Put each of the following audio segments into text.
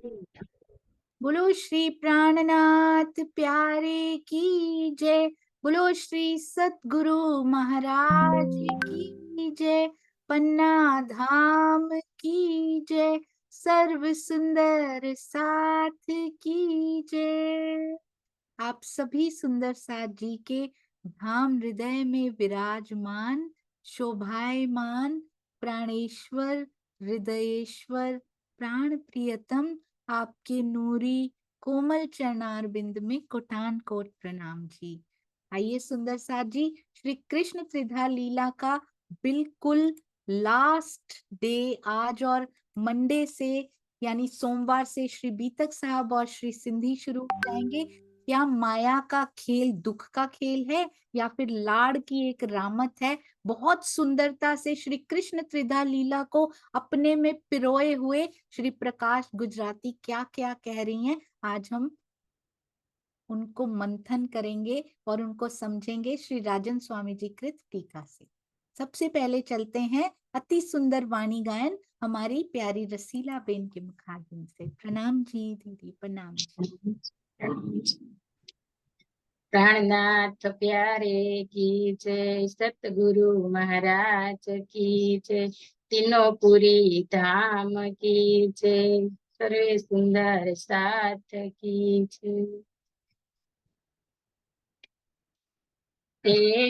बोलो श्री प्राणनाथ प्यारे की जय। बोलो श्री सतगुरु महाराज की जय। पन्ना धाम की जय। सर्व सुंदर साथ की जय। आप सभी सुंदर साथ जी के धाम हृदय में विराजमान, शोभायमान, प्राणेश्वर, हृदयेश्वर, प्राण प्रियतम आपके नूरी कोमल चरणार बिंद में कोटान कोट प्रणाम जी। आइए सुंदर साथ जी, श्री कृष्ण त्रिधा लीला का बिल्कुल लास्ट डे आज, और मंडे से यानी सोमवार से श्री बीतक साहब और श्री सिंधी शुरू हो जाएंगे। क्या माया का खेल दुख का खेल है या फिर लाड़ की एक रामत है? बहुत सुंदरता से श्री कृष्ण त्रिधा लीला को अपने में पिरोए हुए श्री प्रकाश गुजराती क्या क्या कह रही हैं, आज हम उनको मंथन करेंगे और उनको समझेंगे श्री राजन स्वामी जी कृत टीका से। सबसे पहले चलते हैं अति सुंदर वाणी गायन हमारी प्यारी रसीला बेन के मुखारबिंद से। प्रणाम जी दीदी, प्रणाम जी। प्राणनाथ प्यारे की जय, सतगुरु महाराज की जय, तीनों पुरी धाम की जय, सर्वे सुंदर साथ की जय।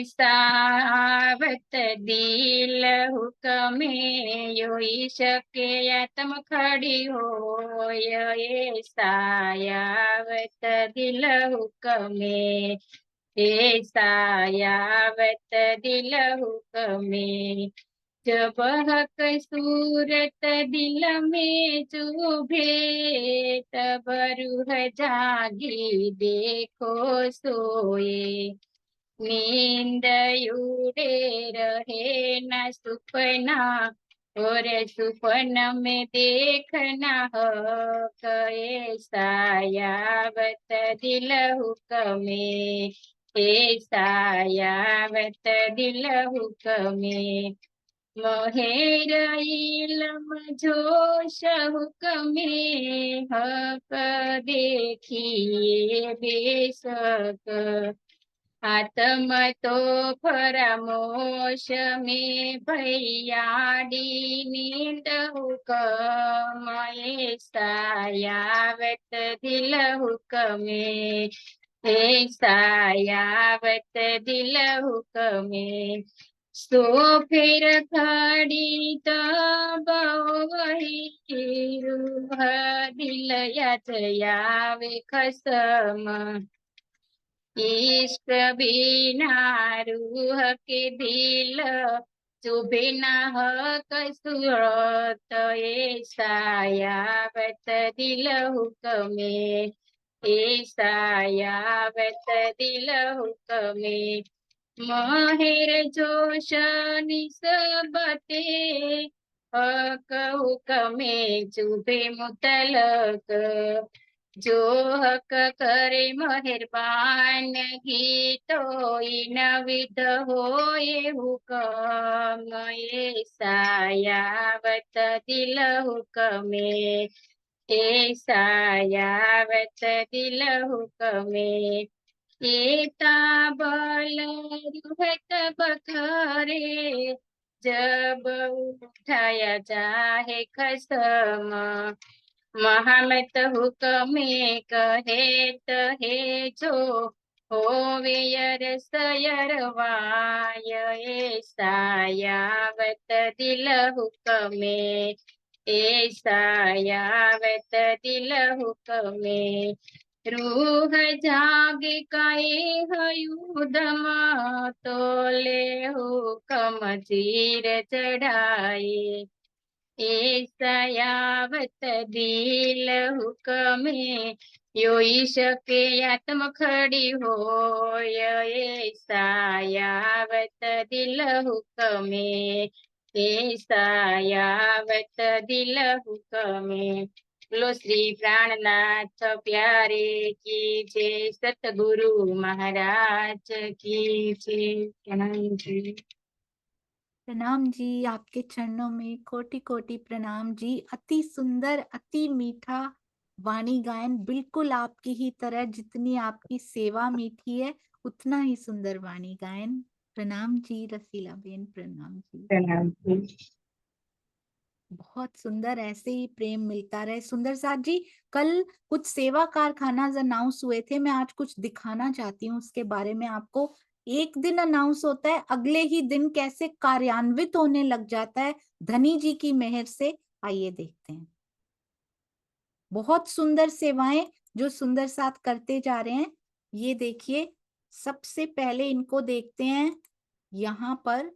सावत दिल हुक्मे योई सके आत्म खड़ी हो, ये सायावत दिल हुक्मे, हे सायावत दिल हुक्मे, जब हक सूरत दिल में चुभे, तब रूह जागी देखो सोए, नींद उड़े रहे न सुपना, और सुपन में देखना हो, सायावत दिल हुक्मे, हे सायावत दिल हुक्मे, मोहेर इलम जोश हुक्मे, हक देखिए बेशक, आत्म तो फरामोश में भैयाडी नींद हुक्म, सायावत दिल हुक्मे, हे सायावत दिल हुक्मे, सो फिर खड़ी तब वही रूह दिल यावे खसम, इश्क बिना रूह के दिल चुभे न हक सूरत, सायावत दिल हुक्मे, सायावत दिल हुक्मे, मोहेर जोश निसबते, हक हुक्मे चुभे मुतलक, जो हक करे मेहरबान ही तो नविद होए हुक्म, सायावत दिल हुक्मे, सायावत दिल हुक्मे, बल रुहत बखरे, जब उठाया जाहे खसम, महामत हुक्मे कहेत है जो होवे यरस यरवाय, सायावत दिल हुक्मे, सायावत दिल हुक्मे, रूह जाग काए हयुधम, तोले हुक्म चीर चढ़ाए, सायावत दिल हुक्मे, योई सके आत्म खड़ी हो, सायावत दिल हुक्मे, सायावत दिल हुक्मे, बोलो श्री प्राणनाथ प्यारे की जय, सतगुरु महाराज की जय। प्रणाम जी। प्रणाम जी, आपके चरणों में कोटि कोटि प्रणाम जी। अति सुंदर, अति मीठा वाणी गायन बिल्कुल आपकी ही तरह, जितनी आपकी सेवा मीठी है उतना ही सुंदर वाणी गायन। प्रणाम जी रसीला बेन, प्रणाम जी। प्रणाम जी। बहुत सुंदर, ऐसे ही प्रेम मिलता रहे। सुंदर साथ जी, कल कुछ सेवा कारखाना अनाउंस हुए थे, मैं आज कुछ दिखाना चाहती हूँ उसके बारे में आपको। एक दिन अनाउंस होता है, अगले ही दिन कैसे कार्यान्वित होने लग जाता है धनी जी की मेहर से। आइए देखते हैं। बहुत सुंदर सेवाएं जो सुंदर साथ करते जा रहे हैं। ये देखिए, सबसे पहले इनको देखते हैं यहाँ पर।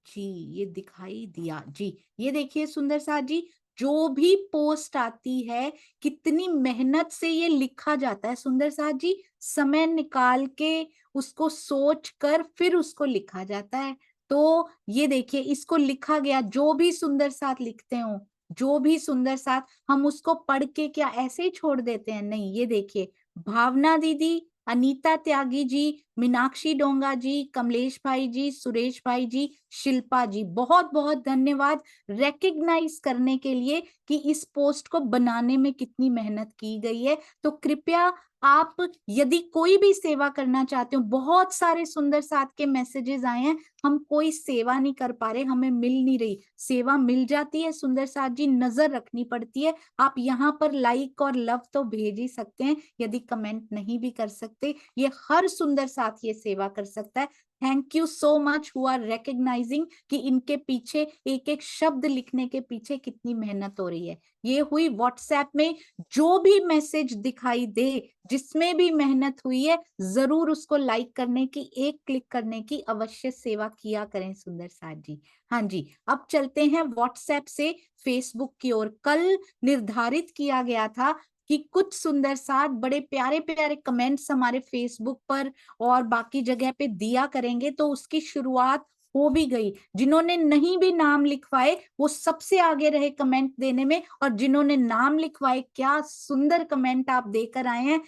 जी, ये दिखाई दिया जी। ये देखिए सुंदर साथ जी, जो भी पोस्ट आती है कितनी मेहनत से ये लिखा जाता है सुंदर साथ जी, समय निकाल के उसको सोच कर फिर उसको लिखा जाता है। तो ये देखिए, इसको लिखा गया, जो भी सुंदर साथ लिखते हो, जो भी सुंदर साथ, हम उसको पढ़ के क्या ऐसे ही छोड़ देते हैं? नहीं, ये देखिए, भावना दीदी, अनीता त्यागी जी, मीनाक्षी डोंगा जी, कमलेश भाई जी, सुरेश भाई जी, शिल्पा जी, बहुत बहुत धन्यवाद रिकग्नाइज करने के लिए कि इस पोस्ट को बनाने में कितनी मेहनत की गई है। तो कृपया आप यदि कोई भी सेवा करना चाहते हो, बहुत सारे सुंदर साथ के मैसेजेस आए हैं, हम कोई सेवा नहीं कर पा रहे, हमें मिल नहीं रही। सेवा मिल जाती है सुंदर साथ जी, नजर रखनी पड़ती है। आप यहाँ पर लाइक और लव तो भेज ही सकते हैं, यदि कमेंट नहीं भी कर सकते, ये हर सुंदर साथ ये सेवा कर सकता है। Thank you so much who are recognising कि इनके पीछे एक एक शब्द लिखने के पीछे कितनी मेहनत हो रही है। ये हुई व्हाट्सएप में, जो भी मैसेज दिखाई दे, जिसमें भी मेहनत हुई है, जरूर उसको लाइक करने की, एक क्लिक करने की अवश्य सेवा किया करें सुंदर साथ जी। हाँ जी, अब चलते हैं व्हाट्सएप से फेसबुक की ओर। कल निर्धारित किया गया था कि कुछ सुंदर साथ बड़े प्यारे प्यारे कमेंट्स हमारे फेसबुक पर और बाकी जगह पे दिया करेंगे, तो उसकी शुरुआत हो भी गई। जिन्होंने नहीं भी नाम लिखवाए वो सबसे आगे रहे कमेंट देने में, और जिन्होंने नाम लिखवाए, क्या सुंदर कमेंट आप देकर आए हैं।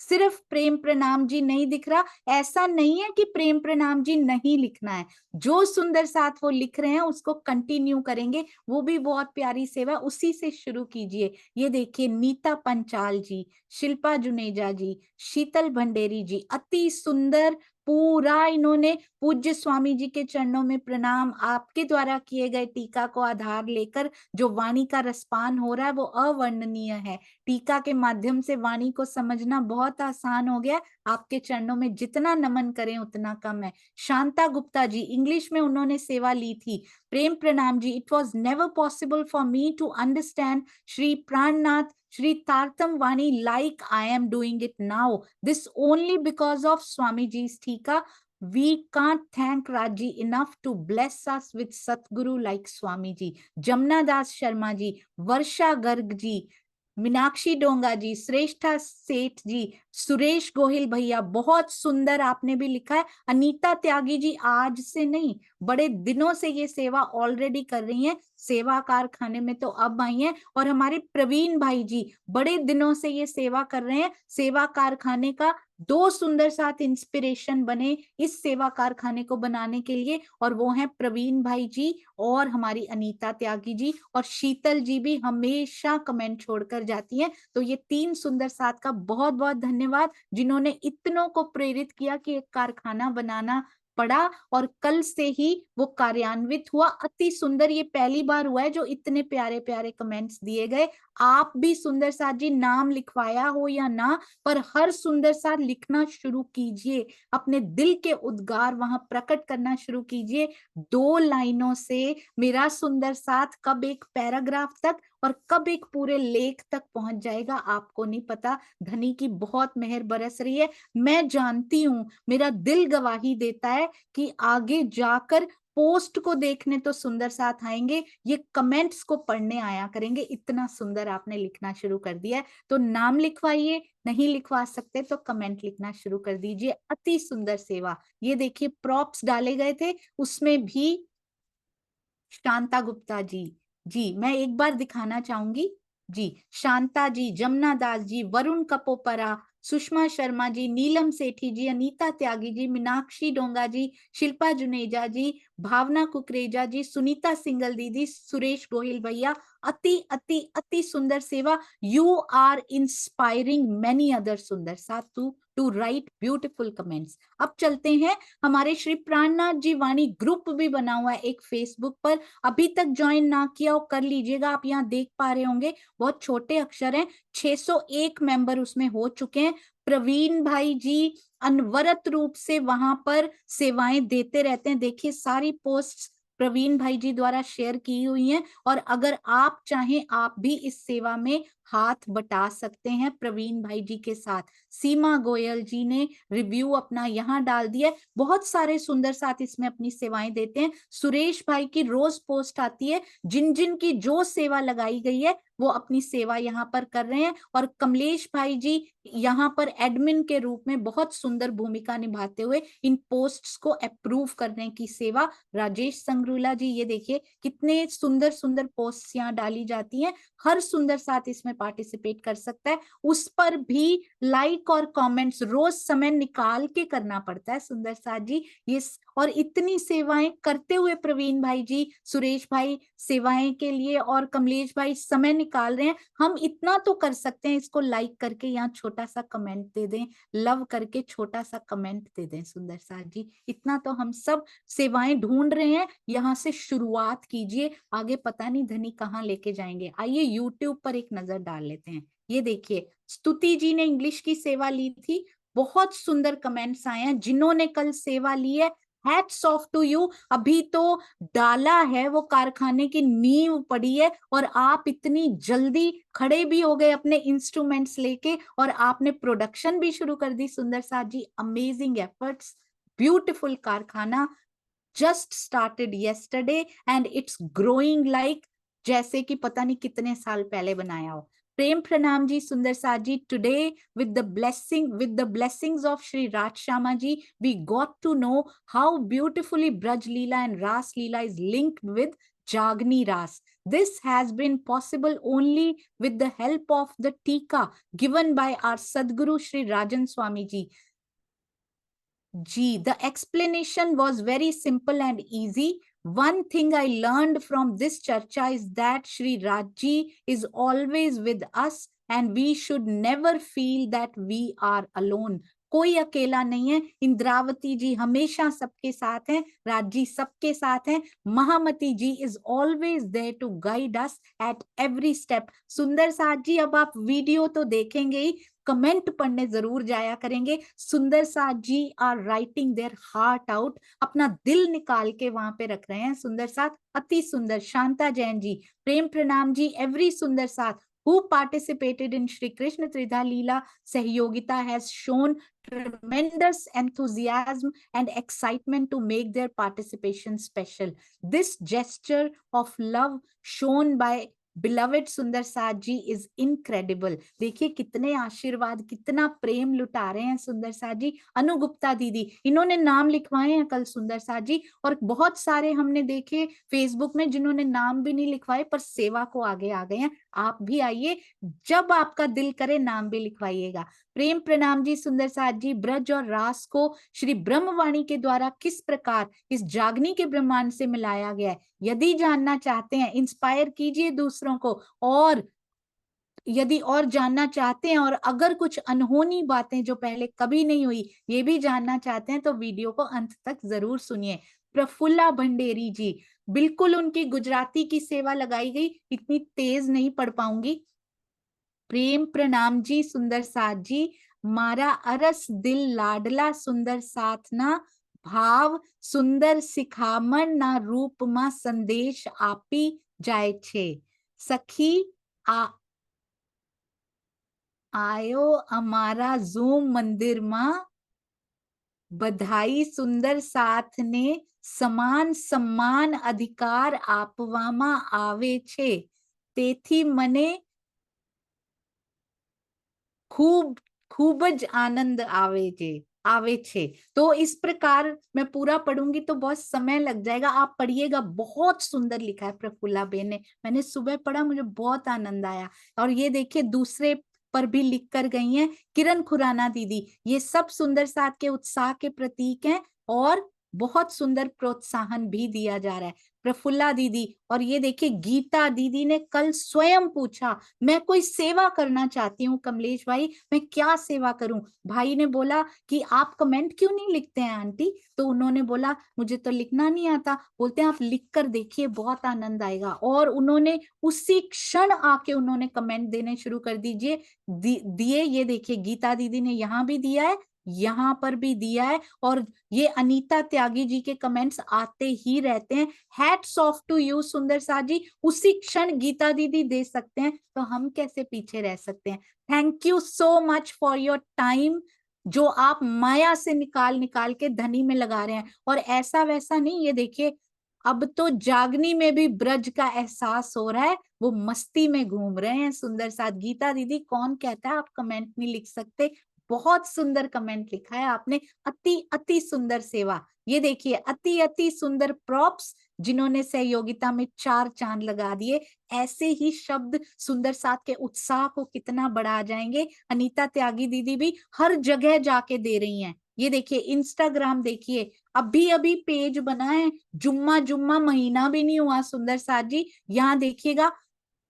सिर्फ प्रेम प्रणाम जी नहीं दिख रहा, ऐसा नहीं है कि प्रेम प्रणाम जी नहीं लिखना है, जो सुंदर साथ वो लिख रहे हैं उसको कंटिन्यू करेंगे, वो भी बहुत प्यारी सेवा, उसी से शुरू कीजिए। ये देखिए, नीता पंचाल जी, शिल्पा जुनेजा जी, शीतल भंडेरी जी, अति सुंदर, पूरा इन्होंने पूज्य स्वामी जी के चरणों में प्रणाम। आपके द्वारा किए गए टीका को आधार लेकर जो वाणी का रसपान हो रहा है वो अवर्णनीय है। टीका के माध्यम से वाणी को समझना बहुत आसान हो गया। आपके चरणों में जितना नमन करें उतना कम है। शांता गुप्ता जी, इंग्लिश में उन्होंने सेवा ली थी। प्रेम प्रणाम जी, it was never possible for me to understand Shri Prannath Sri Tartam Vani like I am doing it now. This only because of Swamiji's Thika. We can't thank Raji enough to bless us with Satguru like Swamiji. Jamna Das Sharma ji, Varsha Garg ji, Meenakshi Donga जी, श्रेष्ठा सेठ जी, सुरेश गोहिल भैया, बहुत सुंदर आपने भी लिखा है। अनीता त्यागी जी, आज से नहीं, बड़े दिनों से ये सेवा ऑलरेडी कर रही हैं, सेवा कारखाने में तो अब आई हैं। और हमारे प्रवीण भाई जी, बड़े दिनों से ये सेवा कर रहे हैं, सेवा कारखाने का दो सुंदर साथ इंस्पिरेशन बने इस सेवा कारखाने को बनाने के लिए, और वो हैं प्रवीण भाई जी और हमारी अनीता त्यागी जी, और शीतल जी भी हमेशा कमेंट छोड़कर जाती हैं। तो ये तीन सुंदर साथ का बहुत बहुत धन्यवाद, जिन्होंने इतनों को प्रेरित किया कि एक कारखाना बनाना पड़ा, और कल से ही वो कार्यान्वित हुआ। अति सुंदर, ये पहली बार हुआ है जो इतने प्यारे प्यारे कमेंट्स दिए गए। आप भी सुंदर साथ जी, नाम लिखवाया हो या ना, पर हर सुंदर साथ लिखना शुरू कीजिए, अपने दिल के उद्गार वहां प्रकट करना शुरू कीजिए। दो लाइनों से मेरा सुंदर साथ कब एक पैराग्राफ तक और कब एक पूरे लेख तक पहुंच जाएगा, आपको नहीं पता। धनी की बहुत मेहर बरस रही है, मैं जानती हूं, मेरा दिल गवाही देता है कि आगे जाकर पोस्ट को देखने तो सुंदर साथ आएंगे, ये कमेंट्स को पढ़ने आया करेंगे। इतना सुंदर आपने लिखना शुरू कर दिया है, तो नाम लिखवाइए, नहीं लिखवा सकते तो कमेंट लिखना शुरू कर दीजिए। अति सुंदर सेवा। ये देखिए, प्रॉप्स डाले गए थे, उसमें भी शांता गुप्ता जी, जी मैं एक बार दिखाना चाहूंगी। जी, शांता जी, जमुना दास जी, वरुण कपोपरा, सुषमा शर्मा जी, नीलम सेठी जी, अनीता त्यागी जी, मीनाक्षी डोंगा जी, शिल्पा जुनेजा जी, भावना कुकरेजा जी, सुनीता सिंगल दीदी, सुरेश गोहिल भैया, अति अति अति सुंदर सेवा। You are inspiring many other सुंदर साथ टू राइट ब्यूटिफुल कमेंट्स। अब चलते हैं, हमारे श्री प्राणनाथ जी वाणी ग्रुप भी बना हुआ है एक फेसबुक पर, अभी तक ज्वाइन ना किया हो कर लीजिएगा। आप यहाँ देख पा रहे होंगे बहुत छोटे अक्षर हैं, 601 मेंबर उसमें हो चुके हैं। प्रवीण भाई जी अनवरत रूप से वहां पर सेवाएं देते रहते हैं। देखिए सारी पोस्ट्स प्रवीण भाई जी द्वारा शेयर की हुई हैं, और अगर आप चाहें आप भी इस सेवा में हाथ बटा सकते हैं प्रवीण भाई जी के साथ। सीमा गोयल जी ने रिव्यू अपना यहाँ डाल दिया, बहुत सारे सुंदर साथ इसमें अपनी सेवाएं देते हैं। सुरेश भाई की रोज पोस्ट आती है, जिन जिन की जो सेवा लगाई गई है वो अपनी सेवा यहाँ पर कर रहे हैं। और कमलेश भाई जी यहाँ पर एडमिन के रूप में बहुत सुंदर भूमिका निभाते हुए इन पोस्ट्स को अप्रूव करने की सेवा। राजेश संगरूला जी, ये देखिए कितने सुंदर सुंदर पोस्ट यहाँ डाली जाती हैं, हर सुंदर साथ इसमें पार्टिसिपेट कर सकता है। उस पर भी लाइक और कमेंट्स रोज समय निकाल के करना पड़ता है सुंदर साथ जी। ये और इतनी सेवाएं करते हुए प्रवीण भाई जी, सुरेश भाई सेवाएं के लिए और कमलेश भाई समय निकाल रहे हैं। हम इतना तो कर सकते हैं, इसको लाइक करके यहाँ छोटा सा कमेंट दे दें, लव करके छोटा सा कमेंट दे दें सुंदर साथ जी। इतना तो हम सब सेवाएं ढूंढ रहे हैं, यहाँ से शुरुआत कीजिए, आगे पता नहीं धनी कहाँ लेके जाएंगे। आइए यूट्यूब पर एक नजर डाल लेते हैं। ये देखिए स्तुति जी ने इंग्लिश की सेवा ली थी, बहुत सुंदर कमेंट्स आए हैं। जिन्होंने कल सेवा ली है, हैट्स ऑफ टू यू। अभी तो डाला है, वो कारखाने की नींव पड़ी है और आप इतनी जल्दी खड़े भी हो गए अपने इंस्ट्रूमेंट्स लेके और आपने प्रोडक्शन भी शुरू कर दी सुंदर साथ जी। अमेजिंग एफर्ट्स, ब्यूटीफुल कारखाना just started yesterday and it's growing like जैसे कि पता नहीं कितने साल पहले बनाया हो। प्रेम प्रणाम जी सुंदर साथ जी। Today with the blessings of Shri Raj Shama ji, we got to know how beautifully Braj Leela and Ras Leela is linked with Jagni Ras. This has been possible only with the help of the tika given by our Sadguru Shri Rajan Swami ji. The explanation was very simple and easy. One thing I learned from this charcha is that Shri Rajji is always with us and we should never feel that we are alone. कोई अकेला नहीं है, इंद्रावती जी हमेशा सबके साथ हैं, राजी सबके साथ हैं, Mahamati ji is always there to guide us at every step. सुंदर साथ जी अब आप वीडियो तो देखेंगे ही, कमेंट पढ़ने जरूर जाया करेंगे। सुंदर साथ जी are writing their heart out, अपना दिल निकाल के वहां पे रख रहे हैं सुंदर साथ। अति सुंदर। शांता जैन जी, प्रेम प्रणाम जी। एवरी सुंदर साथ who participated in Shri Krishna Tridha Leela Sahyogita has shown tremendous enthusiasm and excitement to make their participation special. This gesture of love shown by beloved सुंदर साथ जी इज इनक्रेडिबल। देखिए कितने आशीर्वाद, कितना प्रेम लुटा रहे हैं सुंदर साथ जी। अनु गुप्ता दीदी, इन्होंने नाम लिखवाए हैं कल सुंदर साथ जी, और बहुत सारे हमने देखे फेसबुक में जिन्होंने नाम भी नहीं लिखवाए पर सेवा को आगे आ गए हैं। आप भी आइए, जब आपका दिल करे नाम भी लिखवाइएगा। प्रेम प्रणाम जी सुंदर साथ जी। ब्रज और रास को श्री ब्रह्मवाणी के द्वारा किस प्रकार इस जागनी के ब्रह्मांड से मिलाया गया है, यदि जानना चाहते हैं इंस्पायर कीजिए दूसरों को, और यदि और जानना चाहते हैं और अगर कुछ अनहोनी बातें जो पहले कभी नहीं हुई ये भी जानना चाहते हैं तो वीडियो को अंत तक जरूर सुनिए। प्रफुल्ला भंडेरी जी, बिल्कुल उनकी गुजराती की सेवा लगाई गई, इतनी तेज नहीं पढ़ पाऊंगी। प्रेम प्रणाम जी सुंदर साथ जी। मारा अरस दिल लाडला सुंदर साथ ना, भाव सुंदर सिखामण ना रूप માં संदेश આપી જાય છે। સખી आयो અમારા ઝૂમ મંદિરમાં, બધાઈ સુંદર સાથ ને સમાન સન્માન અધિકાર આપવામાં આવે છે, તેથી મને खूब खूब ज आनंद आवे छे। तो इस प्रकार मैं पूरा पढ़ूंगी तो बहुत समय लग जाएगा, आप पढ़िएगा। बहुत सुंदर लिखा है प्रफुल्ला बेन ने, मैंने सुबह पढ़ा, मुझे बहुत आनंद आया। और ये देखिए दूसरे पर भी लिख कर गई हैं। किरण खुराना दीदी, ये सब सुंदर साथ के उत्साह के प्रतीक हैं और बहुत सुंदर प्रोत्साहन भी दिया जा रहा है। प्रफुल्ला दीदी, और ये देखिए गीता दीदी ने कल स्वयं पूछा, मैं कोई सेवा करना चाहती हूँ कमलेश भाई, मैं क्या सेवा करूं। भाई ने बोला कि आप कमेंट क्यों नहीं लिखते हैं आंटी, तो उन्होंने बोला मुझे तो लिखना नहीं आता। बोलते हैं आप लिख कर देखिए, बहुत आनंद आएगा। और उन्होंने उसी क्षण आके उन्होंने कमेंट देने शुरू कर दिए। ये देखिए गीता दीदी ने यहाँ भी दिया है, यहाँ पर भी दिया है, और ये अनीता त्यागी जी के कमेंट्स आते ही रहते हैं। हैट्स ऑफ टू यू सुंदर सा जी, उसी क्षण गीता दीदी दे सकते हैं तो हम कैसे पीछे रह सकते हैं। Thank you so much for your time, जो आप माया से निकाल निकाल के धनी में लगा रहे हैं। और ऐसा वैसा नहीं, ये देखिए अब तो जागनी में भी ब्रज का एहसास हो रहा है, वो मस्ती में घूम रहे हैं सुंदर साथ। गीता दीदी कौन कहता है आप कमेंट नहीं लिख सकते, बहुत सुंदर कमेंट लिखा है आपने, अति अति सुंदर सेवा। ये देखिए अति अति सुंदर प्रॉप्स, जिन्होंने सहयोगिता में 4 चांद लगा दिए। ऐसे ही शब्द सुंदर साथ के उत्साह को कितना बढ़ा जाएंगे। अनीता त्यागी दीदी भी हर जगह जाके दे रही हैं। ये देखिए इंस्टाग्राम देखिए, अभी अभी पेज बना है, जुम्मा जुम्मा महीना भी नहीं हुआ सुंदर साथ जी। यहाँ देखिएगा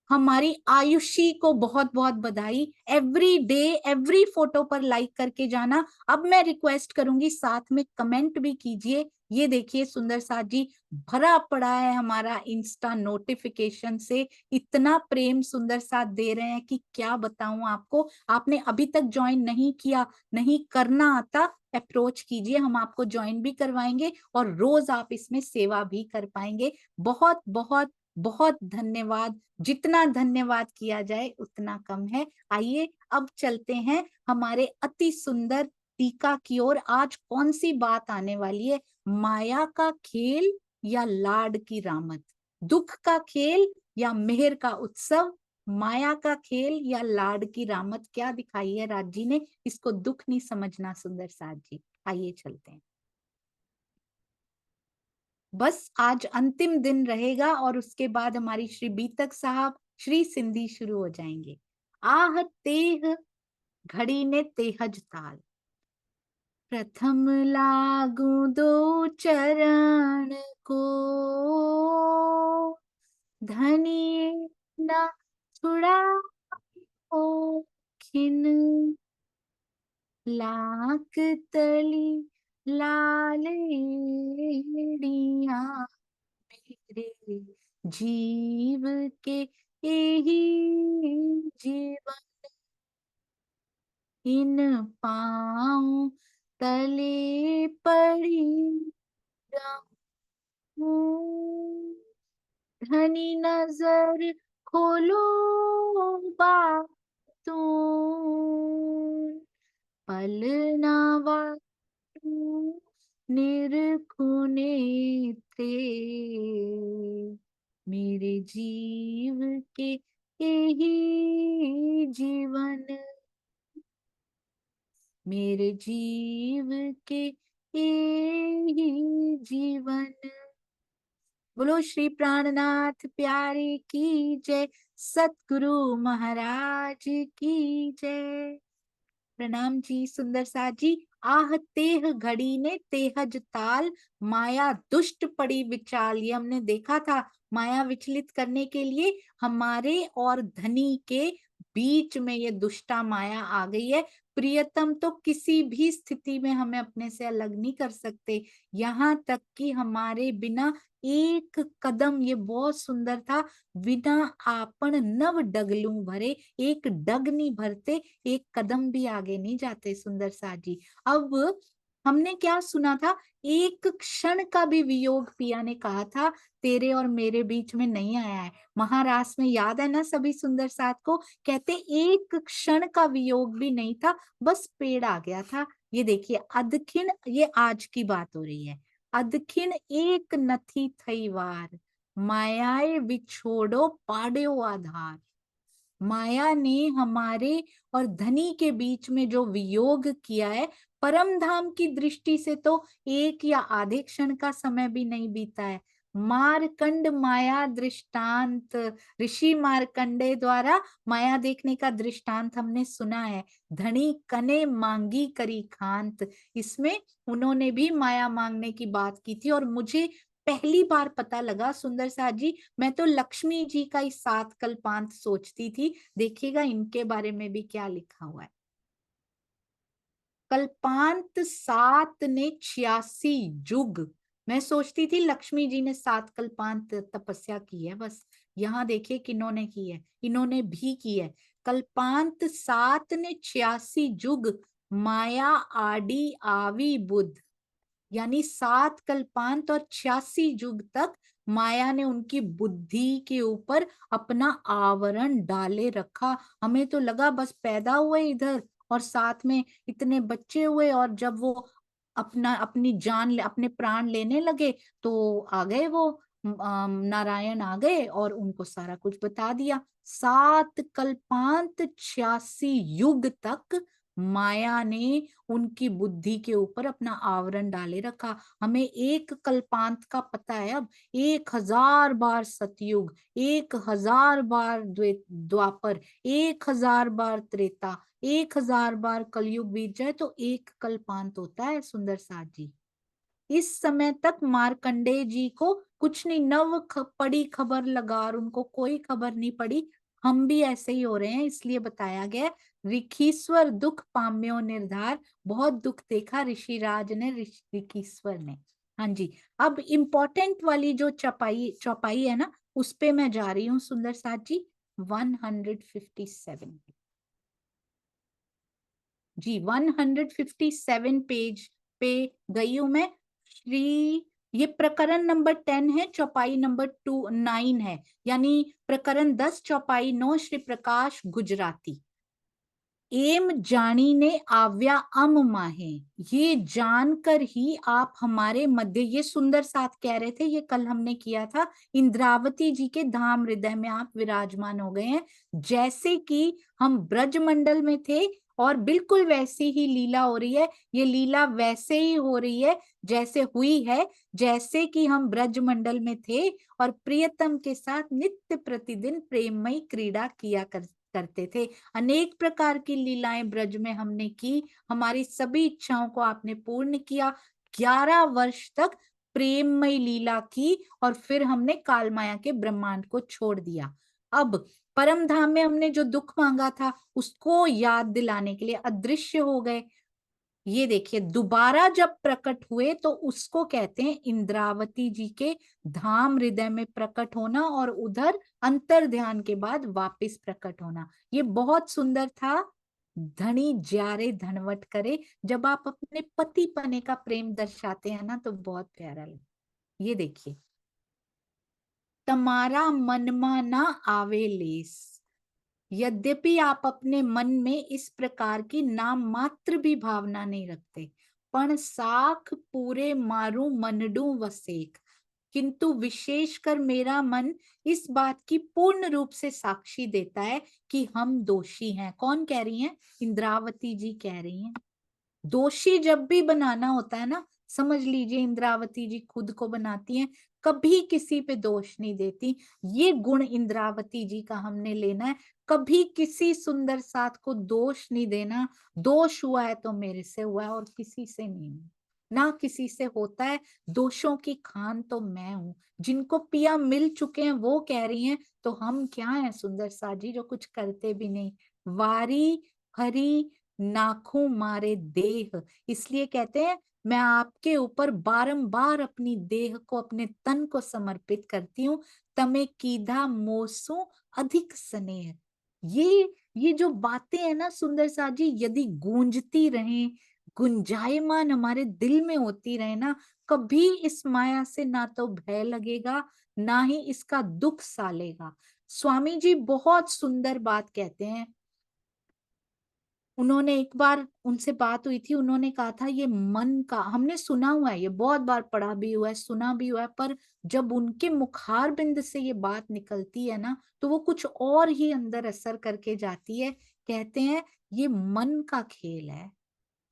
हमारी आयुषी को बहुत बहुत बधाई, एवरी डे एवरी फोटो पर लाइक करके जाना। अब मैं रिक्वेस्ट करूंगी साथ में कमेंट भी कीजिए। ये देखिए सुंदर साथ जी, भरा पड़ा है हमारा इंस्टा नोटिफिकेशन से, इतना प्रेम सुंदर साथ दे रहे हैं कि क्या बताऊं आपको। आपने अभी तक ज्वाइन नहीं किया, नहीं करना आता, अप्रोच कीजिए, हम आपको ज्वाइन भी करवाएंगे और रोज आप इसमें सेवा भी कर पाएंगे। बहुत बहुत बहुत धन्यवाद, जितना धन्यवाद किया जाए उतना कम है। आइए अब चलते हैं हमारे अति सुंदर टीका की ओर। आज कौन सी बात आने वाली है, माया का खेल या लाड की रामत, दुख का खेल या मेहर का उत्सव, माया का खेल या लाड की रामत, क्या दिखाई है राज जी ने, इसको दुख नहीं समझना सुंदर साथ जी। आइए चलते हैं, बस आज अंतिम दिन रहेगा और उसके बाद हमारी श्री बीतक साहब, श्री सिंधी शुरू हो जाएंगे। आह तेह घड़ी ने तेहज ताल, प्रथम लागू दो चरण को, धनी न छुड़ा खिन, लाख तली लालेड़िया मेरे जीव के यही जीवन, इन पाँव तले पड़ी रहूं, धनी नजर खोलो बातों, पल ना निरखुने थे, मेरे जीव के यही जीवन, मेरे जीव के यही जीवन। बोलो श्री प्राणनाथ प्यारे की जय, सतगुरु महाराज की जय। प्रणाम जी सुंदर सा जी। आह तेह घड़ी ने तेहज ताल, माया दुष्ट पड़ी विचाल, ये हमने देखा था, माया विचलित करने के लिए हमारे और धनी के बीच में ये दुष्टा माया आ गई है। प्रियतम तो किसी भी स्थिति में हमें अपने से अलग नहीं कर सकते, यहाँ तक कि हमारे बिना एक कदम, ये बहुत सुंदर था, बिना आपन नव डगलू भरे, एक डग नहीं भरते, एक कदम भी आगे नहीं जाते सुंदर सा जी। अब हमने क्या सुना था, एक क्षण का भी वियोग, पिया ने कहा था तेरे और मेरे बीच में नहीं आया है। महारास में याद है ना सभी सुंदर साथ को, कहते एक क्षण का वियोग भी नहीं था, बस पेड़ आ गया था। ये देखिए अदखिन, ये आज की बात हो रही है, अदखिन एक नथी थई वार, मायाए विछोड़ो पाड्यो आधार। माया ने हमारे और धनी के बीच में जो वियोग किया है, परम धाम की दृष्टि से तो एक या आधे क्षण का समय भी नहीं बीता है। मारकंड माया दृष्टांत, ऋषि मारकंडे द्वारा माया देखने का दृष्टांत हमने सुना है। धनी कने मांगी करी खांत, इसमें उन्होंने भी माया मांगने की बात की थी। और मुझे पहली बार पता लगा सुंदर साथ जी, मैं तो लक्ष्मी जी का ही सात कल्पांत सोचती थी। देखिएगा इनके बारे में भी क्या लिखा हुआ है। कल्पांत सात ने 86 युग। मैं सोचती थी लक्ष्मी जी ने सात कल्पांत तपस्या की है बस। यहाँ देखिए किन्होंने की है, इन्होंने भी की है। कल्पांत सात ने 86 युग, माया आडी आवी बुद्ध। यानी सात कल्पांत और 86 युग तक माया ने उनकी बुद्धि के ऊपर अपना आवरण डाले रखा। हमें तो लगा बस पैदा हुए इधर और साथ में इतने बच्चे हुए, और जब वो अपनी जान अपने प्राण लेने लगे तो आ गए वो नारायण आ गए और उनको सारा कुछ बता दिया। सात कल्पांत 86 युग तक माया ने उनकी बुद्धि के ऊपर अपना आवरण डाले रखा। हमें एक कल्पांत का पता है अब, 1000 बार सतयुग, 1000 बार द्वापर, 1000 बार त्रेता, 1000 बार कलयुग बीत जाए तो एक कल्पांत होता है सुंदर साथ जी। इस समय तक मार्कंडेय जी को कुछ नहीं, पड़ी खबर लगा और उनको कोई खबर नहीं पड़ी। हम भी ऐसे ही हो रहे हैं, इसलिए बताया गया ऋखीश्वर दुख पाम्यो निर्धार। बहुत दुख देखा ऋषिराज ने, ऋखीश्वर ने। हाँ जी, अब इम्पोर्टेंट वाली जो चौपाई चौपाई है ना, उस पे मैं जा रही हूँ सुंदर साथ जी। 157 जी, 157 पेज पे गई हूं मैं। श्री, ये प्रकरण नंबर 10 है, चौपाई नंबर 9 है। यानी प्रकरण 10 चौपाई 9, श्री प्रकाश गुजराती। एम जानी ने आव्या अम माहे, ये जानकर ही आप हमारे मध्य, ये सुंदर साथ कह रहे थे, ये कल हमने किया था। इंद्रावती जी के धाम हृदय में आप विराजमान हो गए हैं। जैसे कि हम ब्रजमंडल में थे और बिल्कुल वैसी ही लीला हो रही है। ये लीला वैसे ही हो रही है जैसे हुई है, जैसे कि हम ब्रजमंडल में थे और प्रियतम के साथ नित्य प्रतिदिन प्रेममयी क्रीड़ा किया करते थे। अनेक प्रकार की लीलाएं ब्रज में हमने की, हमारी सभी इच्छाओं को आपने पूर्ण किया। 11 वर्ष तक प्रेममय लीला की और फिर हमने काल माया के ब्रह्मांड को छोड़ दिया। अब परम धाम में हमने जो दुख मांगा था उसको याद दिलाने के लिए अदृश्य हो गए। ये देखिए दोबारा जब प्रकट हुए तो उसको कहते हैं इंद्रावती जी के धाम हृदय में प्रकट होना, और उधर अंतर ध्यान के बाद वापस प्रकट होना। ये बहुत सुंदर था। धनी ज्यारे धनवट करे, जब आप अपने पति पने का प्रेम दर्शाते हैं ना तो बहुत प्यारा लगता। ये देखिए, तमारा मनमा ना आवे लेस, यद्यपि आप अपने मन में इस प्रकार की नाम मात्र भी भावना नहीं रखते, पण साख पूरे मारू मनडू वसेक, किंतु विशेषकर मेरा मन इस बात की पूर्ण रूप से साक्षी देता है कि हम दोषी हैं। कौन कह रही हैं? इंद्रावती जी कह रही हैं। दोषी जब भी बनाना होता है ना, समझ लीजिए इंद्रावती जी खुद को बनाती हैं, कभी किसी पे दोष नहीं देती। ये गुण इंद्रावती जी का हमने लेना है, कभी किसी सुंदर साथ को दोष नहीं देना। दोष हुआ है तो मेरे से हुआ है और किसी से नहीं, ना किसी से होता है। दोषों की खान तो मैं हूं। जिनको पिया मिल चुके हैं वो कह रही हैं, तो हम क्या हैं सुंदर साथ जी जो कुछ करते भी नहीं। वारी हरी नाखूं मारे देह, इसलिए कहते हैं मैं आपके ऊपर बारंबार अपनी देह को, अपने तन को समर्पित करती हूँ। तमे कीधा मोसू अधिक स्नेह। ये जो बातें हैं ना सुंदर सा जी, यदि गूंजती रहें, गुंजायमान हमारे दिल में होती रहे ना, कभी इस माया से ना तो भय लगेगा ना ही इसका दुख सालेगा। स्वामी जी बहुत सुंदर बात कहते हैं। उन्होंने एक बार उनसे बात हुई थी, उन्होंने कहा था ये मन का, हमने सुना हुआ है, ये बहुत बार पढ़ा भी हुआ है, सुना भी हुआ है, पर जब उनके मुखार बिंद से ये बात निकलती है ना तो वो कुछ और ही अंदर असर करके जाती है। कहते हैं ये मन का खेल है।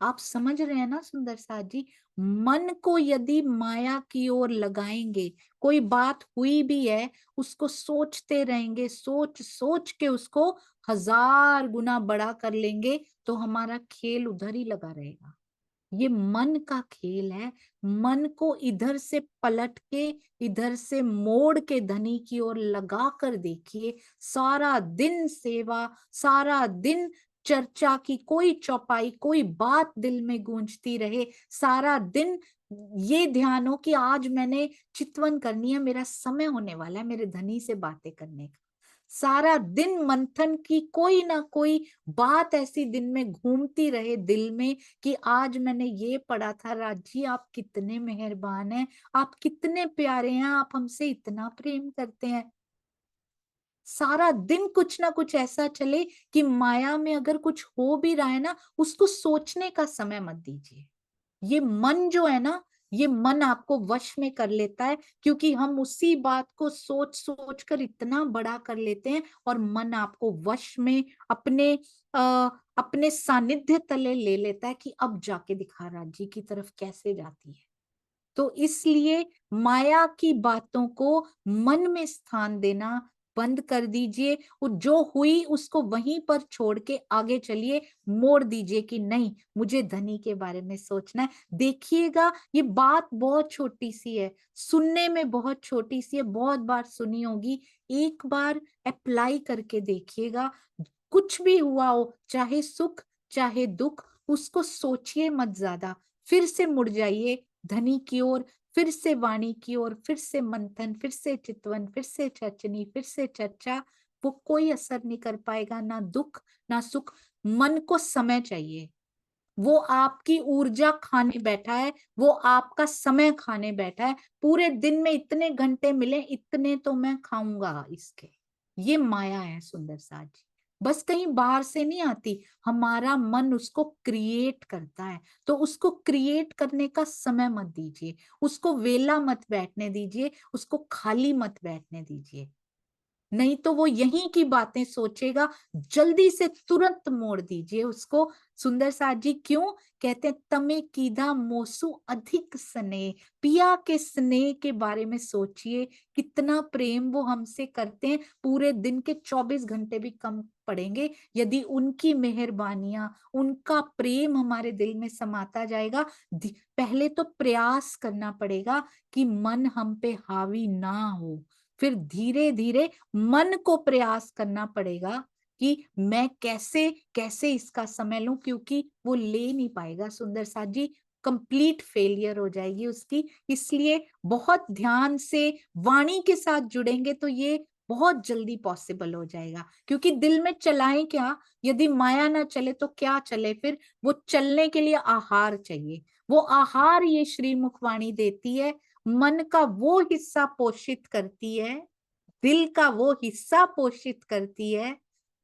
आप समझ रहे हैं ना सुंदर साथ जी? मन को यदि माया की ओर लगाएंगे, कोई बात हुई भी है, उसको सोचते रहेंगे, सोच सोच के उसको 1000 गुना बड़ा कर लेंगे, तो हमारा खेल उधर ही लगा रहेगा। ये मन का खेल है। मन को इधर से पलट के, इधर से मोड़ के धनी की ओर लगा कर देखिए। सारा दिन सेवा, सारा दिन चर्चा की कोई चौपाई, कोई बात दिल में गूंजती रहे, सारा दिन ये ध्यान हो कि आज मैंने चितवन करनी है, मेरा समय होने वाला है मेरे धनी से बातें करने का। सारा दिन मंथन की कोई ना कोई बात ऐसी दिन में घूमती रहे दिल में कि आज मैंने ये पढ़ा था, राज जी आप कितने मेहरबान हैं, आप कितने प्यारे हैं, आप हमसे इतना प्रेम करते हैं। सारा दिन कुछ ना कुछ ऐसा चले कि माया में अगर कुछ हो भी रहा है ना, उसको सोचने का समय मत दीजिए। ये मन जो है ना, ये मन आपको वश में कर लेता है, क्योंकि हम उसी बात को सोच सोच कर इतना बड़ा कर लेते हैं, और मन आपको वश में अपने अपने सानिध्य तले ले लेता है कि अब जाके दिखा राजी की तरफ कैसे जाती है। तो इसलिए माया की बातों को मन में स्थान देना बंद कर दीजिए। वो जो हुई उसको वहीं पर छोड़ के आगे चलिए, मोड़ दीजिए कि नहीं, मुझे धनी के बारे में सोचना है। देखिएगा ये बात बहुत छोटी सी है, सुनने में बहुत छोटी सी है, बहुत बार सुनी होगी, एक बार अप्लाई करके देखिएगा। कुछ भी हुआ हो, चाहे सुख चाहे दुख, उसको सोचिए मत ज्यादा, फिर से मुड़ जाइए धनी की ओर, फिर से वाणी की ओर, फिर से मंथन, फिर से चितवन, फिर से चर्चनी, फिर से चर्चा। वो कोई असर नहीं कर पाएगा, ना दुख ना सुख। मन को समय चाहिए, वो आपकी ऊर्जा खाने बैठा है, वो आपका समय खाने बैठा है। पूरे दिन में इतने घंटे मिले, इतने तो मैं खाऊंगा इसके। ये माया है सुंदर साज जी, बस कहीं बाहर से नहीं आती, हमारा मन उसको क्रिएट करता है। तो उसको क्रिएट करने का समय मत दीजिए, उसको वेला मत बैठने दीजिए, उसको खाली मत बैठने दीजिए, नहीं तो वो यहीं की बातें सोचेगा। जल्दी से तुरंत मोड़ दीजिए उसको। सुंदर साथ जी क्यों कहते हैं, तमे कीधा मोसु अधिक स्नेह, पिया के स्नेह के बारे में सोचिए, कितना प्रेम वो हमसे करते हैं। पूरे दिन के 24 घंटे भी कम पड़ेंगे यदि उनकी मेहरबानियां, उनका प्रेम हमारे दिल में समाता जाएगा। पहले तो प्रयास करना पड़ेगा कि मन हम पे हावी ना हो, फिर धीरे धीरे मन को प्रयास करना पड़ेगा कि मैं कैसे कैसे इसका समय लूं, क्योंकि वो ले नहीं पाएगा सुंदर साथ जी, कंप्लीट फेलियर हो जाएगी उसकी। इसलिए बहुत ध्यान से वाणी के साथ जुड़ेंगे तो ये बहुत जल्दी पॉसिबल हो जाएगा। क्योंकि दिल में चलाएं क्या, यदि माया ना चले तो क्या चले, फिर वो चलने के लिए आहार चाहिए। वो आहार ये श्री मुखवाणी देती है, मन का वो हिस्सा पोषित करती है, दिल का वो हिस्सा पोषित करती है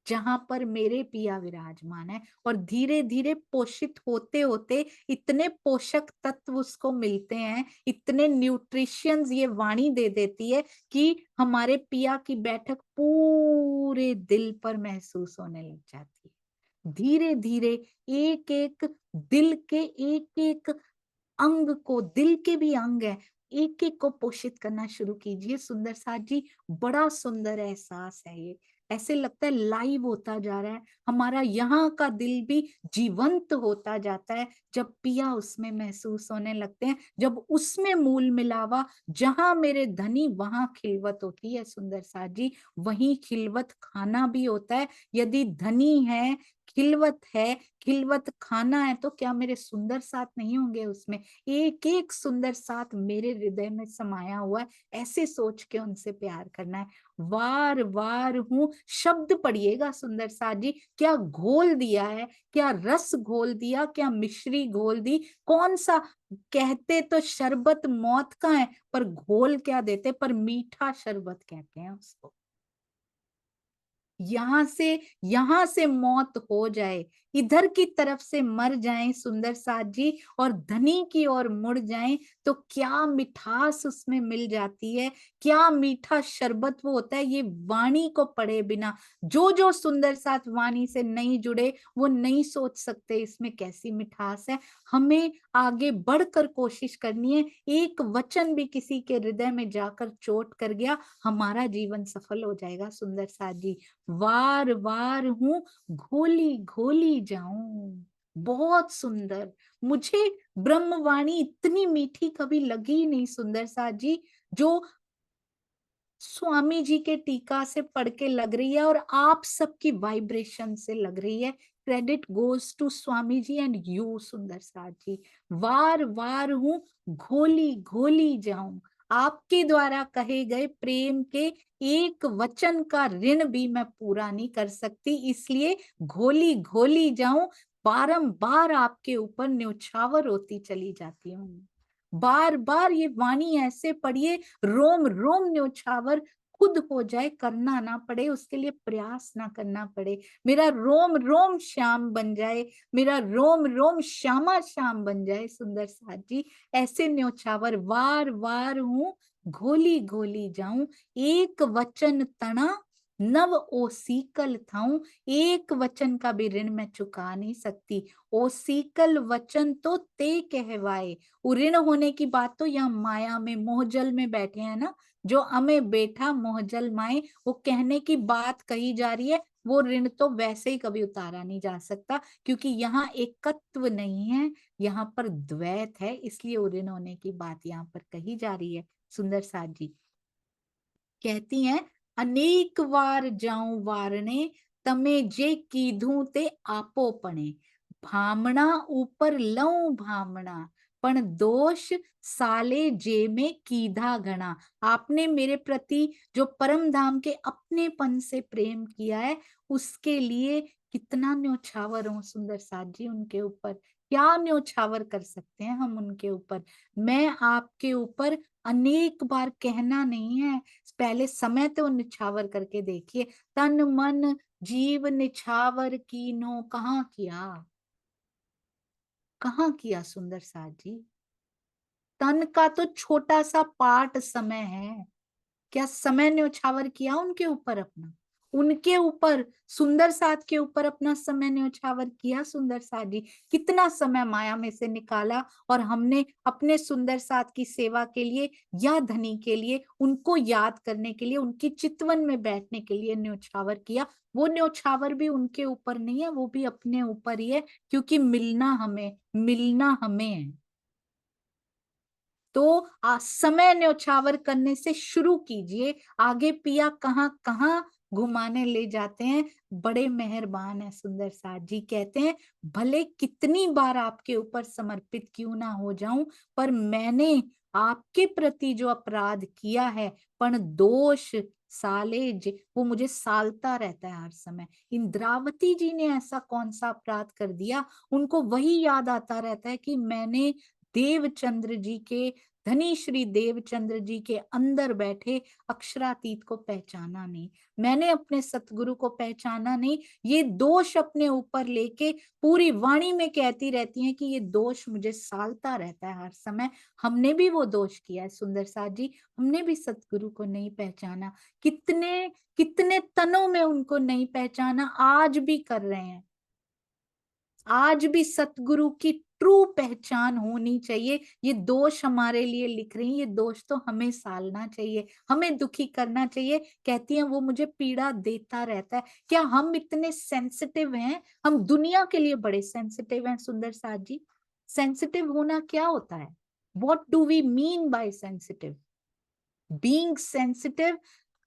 जहां पर मेरे पिया विराजमान है। और धीरे धीरे पोषित होते होते इतने पोषक तत्व उसको मिलते हैं, इतने न्यूट्रिशंस ये वाणी दे देती है कि हमारे पिया की बैठक पूरे दिल पर महसूस होने लग जाती है। धीरे धीरे एक एक दिल के एक एक अंग को, दिल के भी अंग है, एक एक को पोषित करना शुरू कीजिए सुंदर साथ जी। बड़ा सुंदर एहसास है ये, ऐसे लगता है लाइव होता जा रहा है, हमारा यहाँ का दिल भी जीवंत होता जाता है जब पिया उसमें महसूस होने लगते हैं, जब उसमें मूल मिलावा, जहां मेरे धनी वहां खिलवत होती है सुंदर साथ जी, वहीं खिलवत खाना भी होता है। यदि धनी है, खिलवत है, खिलवत खाना है, तो क्या मेरे सुंदर साथ नहीं होंगे उसमें? एक एक सुंदर साथ मेरे हृदय में समाया हुआ है, ऐसे सोच के उनसे प्यार करना है। वार वार हूं, शब्द पढ़िएगा सुंदर साथ जी, क्या घोल दिया है, क्या रस घोल दिया, क्या मिश्री घोल दी, कौन सा, कहते तो शरबत मौत का है, पर घोल क्या देते, पर मीठा शरबत कहते हैं उसको। यहां से मौत हो जाए, इधर की तरफ से मर जाएं सुंदर साथ जी और धनी की ओर मुड़ जाएं, तो क्या मिठास उसमें मिल जाती है, क्या मीठा शरबत वो होता है। ये वाणी को पढ़े बिना जो जो सुंदर साथ वाणी से नहीं जुड़े वो नहीं सोच सकते इसमें कैसी मिठास है। हमें आगे बढ़कर कोशिश करनी है, एक वचन भी किसी के हृदय में जाकर चोट कर गया, हमारा जीवन सफल हो जाएगा सुंदर साथ जी। वार वार हूं घोली घोली जाऊं, बहुत सुंदर। मुझे ब्रह्मवाणी इतनी मीठी कभी लगी ही नहीं सुंदर साथ जी, जो स्वामी जी के टीका से पढ़ के लग रही है और आप सबकी वाइब्रेशन से लग रही है। Credit goes to Swami ji and you सुंदर साथ जी। वार वार हूं घोली घोली जाऊं, आपके द्वारा कहे गए प्रेम के एक वचन का ऋण भी मैं पूरा नहीं कर सकती, इसलिए घोली घोली जाऊं, बारंबार आपके ऊपर न्यौछावर होती चली जाती हूँ। बार बार ये वाणी ऐसे पढ़िए, रोम रोम न्योछावर खुद हो जाए, करना ना पड़े, उसके लिए प्रयास ना करना पड़े। मेरा रोम रोम श्याम बन जाए, मेरा रोम रोम श्यामा श्याम बन जाए सुंदर साथ जी। ऐसे न्योछावर वार वार हूं घोली घोली जाऊं, एक वचन तना नव ओसीकल थाऊं, एक वचन का भी ऋण मैं चुका नहीं सकती। ओसीकल वचन तो ते कहवाए, ऋण होने की बात तो यहाँ माया में मोहजल में बैठे हैं ना, जो हमें बैठा मोहजल माए, वो कहने की बात कही जा रही है। वो ऋण तो वैसे ही कभी उतारा नहीं जा सकता, क्योंकि यहाँ एकत्व नहीं है, यहाँ पर द्वैत है, इसलिए वो ऋण होने की बात यहाँ पर कही जा रही है। सुंदर साथ जी कहती हैं, अनेक वार जाऊं वारने, तमे जे कीधू ते आपो पणे, भामणा ऊपर लऊं भामणा, पण दोष साले जे में कीधा घना। आपने मेरे प्रति जो परम धाम के अपनेपन से प्रेम किया है, उसके लिए कितना न्योछावर हो सुंदर साथ जी उनके ऊपर, क्या न्योछावर कर सकते हैं हम उनके ऊपर। मैं आपके ऊपर अनेक बार कहना नहीं है, पहले समय तो निछावर करके देखिए। तन मन जीव निछावर कीनो कहाँ किया, कहाँ किया सुंदर साथ जी। तन का तो छोटा सा पार्ट समय है, क्या समय ने उछावर किया उनके ऊपर अपना, उनके ऊपर सुंदर साथ के ऊपर अपना समय ने उछावर किया सुंदर साथ जी। कितना समय माया में से निकाला और हमने अपने सुंदर साथ की सेवा के लिए या धनी के लिए, उनको याद करने के लिए, उनकी चितवन में बैठने के लिए न्योछावर किया। वो न्योछावर भी उनके ऊपर नहीं है, वो भी अपने ऊपर ही है, क्योंकि मिलना हमें है। तो समय न्यौछावर करने से शुरू कीजिए, आगे पिया कहाँ कहाँ घुमाने ले जाते हैं। बड़े मेहरबान है सुंदर साथ जी, कहते हैं भले कितनी बार आपके ऊपर समर्पित क्यों ना हो जाऊं, पर मैंने आपके प्रति जो अपराध किया है, पण दोष वो मुझे सालता रहता है हर समय। इंद्रावती जी ने ऐसा कौन सा अपराध कर दिया, उनको वही याद आता रहता है कि मैंने देवचंद्र जी के, धनी श्री देवचंद्र जी के अंदर बैठे अक्षरातीत को पहचाना नहीं, मैंने अपने सतगुरु को पहचाना नहीं। ये दोष अपने ऊपर लेके पूरी वाणी में कहती रहती हैं कि ये दोष मुझे सालता रहता है हर समय। हमने भी वो दोष किया है सुंदर साथ जी, हमने भी सतगुरु को नहीं पहचाना, कितने कितने तनों में उनको नहीं पहचाना, आज भी कर रहे हैं। आज भी सतगुरु की ट्रू पहचान होनी चाहिए। ये दोष हमारे लिए लिख रही है, ये दोष तो हमें सालना चाहिए, हमें दुखी करना चाहिए। कहती हैं वो मुझे पीड़ा देता रहता है। क्या हम इतने सेंसिटिव हैं? हम दुनिया के लिए बड़े सेंसिटिव हैं सुंदर साथ जी। सेंसिटिव होना क्या होता है? What do we mean by sensitive? Being sensitive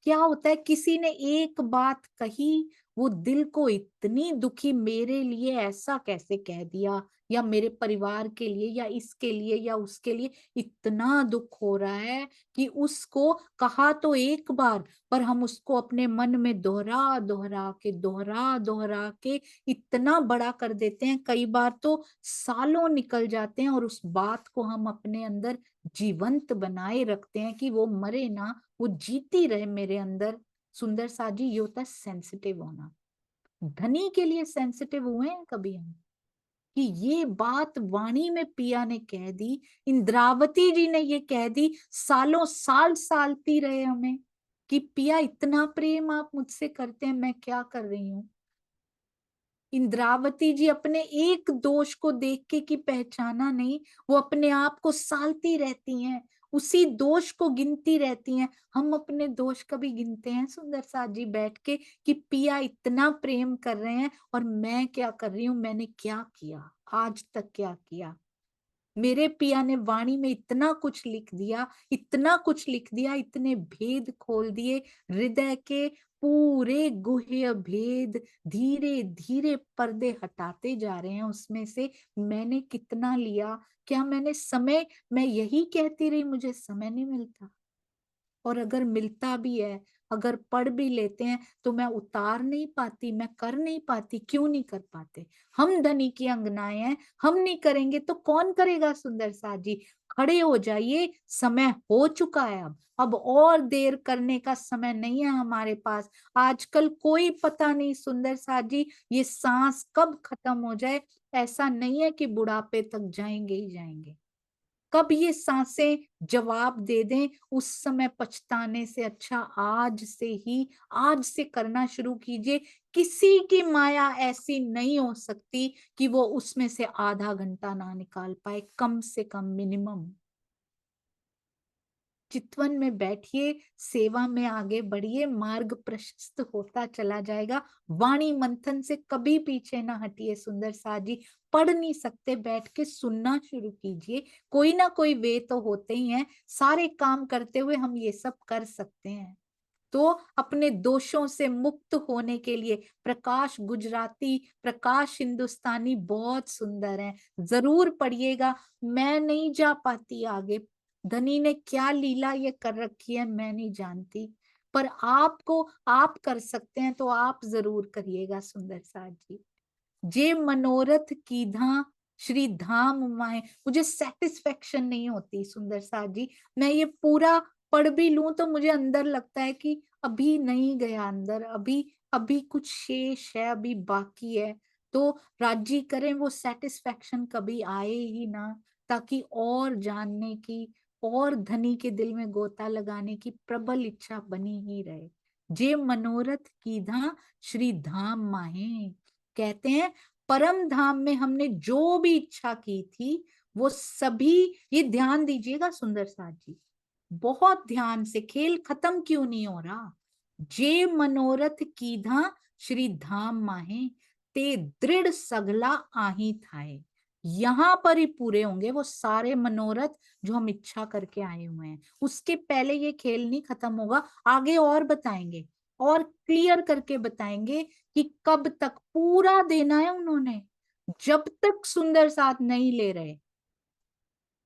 क्या होता है? किसी ने एक बात कही, वो दिल को इतनी दुखी, मेरे लिए ऐसा कैसे कह दिया, या मेरे परिवार के लिए या इसके लिए या उसके लिए इतना दुख हो रहा है कि उसको कहा तो एक बार, पर हम उसको अपने मन में दोहरा दोहरा के इतना बड़ा कर देते हैं। कई बार तो सालों निकल जाते हैं और उस बात को हम अपने अंदर जीवंत बनाए रखते हैं कि वो मरे ना, वो जीती रहे मेरे अंदर। सुंदर साजी, ये होता है सेंसिटिव होना। धनी के लिए सेंसिटिव हुए हैं कभी हम? कि ये बात वाणी में पिया ने कह दी, इंद्रावती जी ने ये कह दी, सालों साल सालती रहे हमें कि पिया इतना प्रेम आप मुझसे करते हैं, मैं क्या कर रही हूं। इंद्रावती जी अपने एक दोष को देख के कि पहचाना नहीं, वो अपने आप को सालती रहती हैं, उसी दोष को गिनती रहती हैं। हम अपने दोष कभी गिनते हैं सुंदर साथ जी बैठ के कि पिया इतना प्रेम कर रहे हैं और मैं क्या कर रही हूं, मैंने क्या किया, आज तक क्या किया। मेरे पिया ने वाणी में इतना कुछ लिख दिया, इतना कुछ लिख दिया, इतने भेद खोल दिए, हृदय के पूरे गुह्य भेद धीरे धीरे पर्दे हटाते जा रहे हैं उसमें से। मैंने कितना लिया, क्या मैंने समय, मैं यही कहती रही मुझे समय नहीं मिलता, और अगर मिलता भी है, अगर पढ़ भी लेते हैं तो मैं उतार नहीं पाती, मैं कर नहीं पाती। क्यों नहीं कर पाते? हम धनी की अंगनाएं हैं, हम नहीं करेंगे तो कौन करेगा सुंदर साथ जी। खड़े हो जाइए, समय हो चुका है अब और देर करने का समय नहीं है हमारे पास। आजकल कोई पता नहीं सुंदर साथ जी ये सांस कब खत्म हो जाए। ऐसा नहीं है कि बुढ़ापे तक जाएंगे ही जाएंगे, कब ये सांसें जवाब दे दें, उस समय पछताने से अच्छा आज से ही, आज से करना शुरू कीजिए। किसी की माया ऐसी नहीं हो सकती कि वो उसमें से आधा घंटा ना निकाल पाए, कम से कम मिनिमम। चितवन में बैठिए, सेवा में आगे बढ़िए, मार्ग प्रशस्त होता चला जाएगा। वाणी मंथन से कभी पीछे ना हटिए सुंदर साथ जी। पढ़ नहीं सकते, बैठ के सुनना शुरू कीजिए। कोई ना कोई वे तो होते ही हैं, सारे काम करते हुए हम ये सब कर सकते हैं। तो अपने दोषों से मुक्त होने के लिए प्रकाश गुजराती, प्रकाश हिंदुस्तानी बहुत सुंदर है, जरूर पढ़िएगा। मैं नहीं जा पाती आगे, धनी ने क्या लीला ये कर रखी है मैं नहीं जानती, पर आपको, आप कर सकते हैं तो आप जरूर करिएगा सुंदर साथ जी। जे मनोरथ कीधा श्री धाम माहे, मुझे सेटिस्फेक्शन नहीं होती सुंदर साथ जी। मैं ये पूरा पढ़ भी लूं तो मुझे अंदर लगता है कि अभी नहीं गया अंदर, अभी अभी कुछ शेष है, अभी बाकी है। तो राज्य करें वो सेटिस्फेक्शन कभी आए ही ना, ताकि और जानने की, और धनी के दिल में गोता लगाने की प्रबल इच्छा बनी ही रहे। जे मनोरथ कीधा श्री धाम माहे, कहते हैं परम धाम में हमने जो भी इच्छा की थी वो सभी, ये ध्यान दीजिएगा सुंदर साथ जी, बहुत ध्यान से, खेल खत्म क्यों नहीं हो रहा। जे मनोरथ कीधा श्री धाम माहे, ते दृढ़ सगला आही थाए। यहां पर ही पूरे होंगे वो सारे मनोरथ जो हम इच्छा करके आए हुए हैं। उसके पहले ये खेल नहीं खत्म होगा, आगे और बताएंगे, और क्लियर करके बताएंगे कि कब तक पूरा देना है उन्होंने। जब तक सुंदर साथ नहीं ले रहे,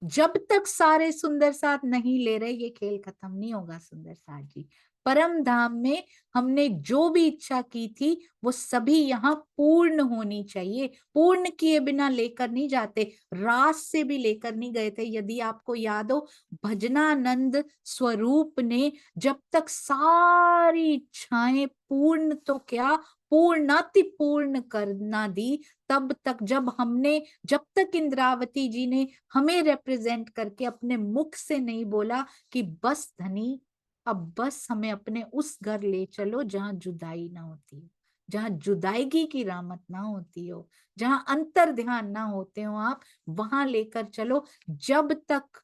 जब तक सारे सुंदर साथ नहीं ले रहे, ये खेल खत्म नहीं होगा सुंदर साथ जी। परम धाम में हमने जो भी इच्छा की थी वो सभी यहाँ पूर्ण होनी चाहिए। पूर्ण किए बिना लेकर नहीं जाते, रास से भी लेकर नहीं गए थे। यदि आपको याद हो, भजनानंद स्वरूप ने जब तक सारी इच्छाएं पूर्ण तो क्या, पूर्णाति पूर्ण करना दी, तब तक जब हमने, जब तक इंद्रावती जी ने हमें रिप्रेजेंट करके अपने मुख से नहीं बोला कि बस धनी, अब बस हमें अपने उस घर ले चलो जहां जुदाई ना होती, जहां जुदाईगी की रामत ना होती हो, जहां अंतर ध्यान ना होते हो आप, वहां लेकर चलो। जब तक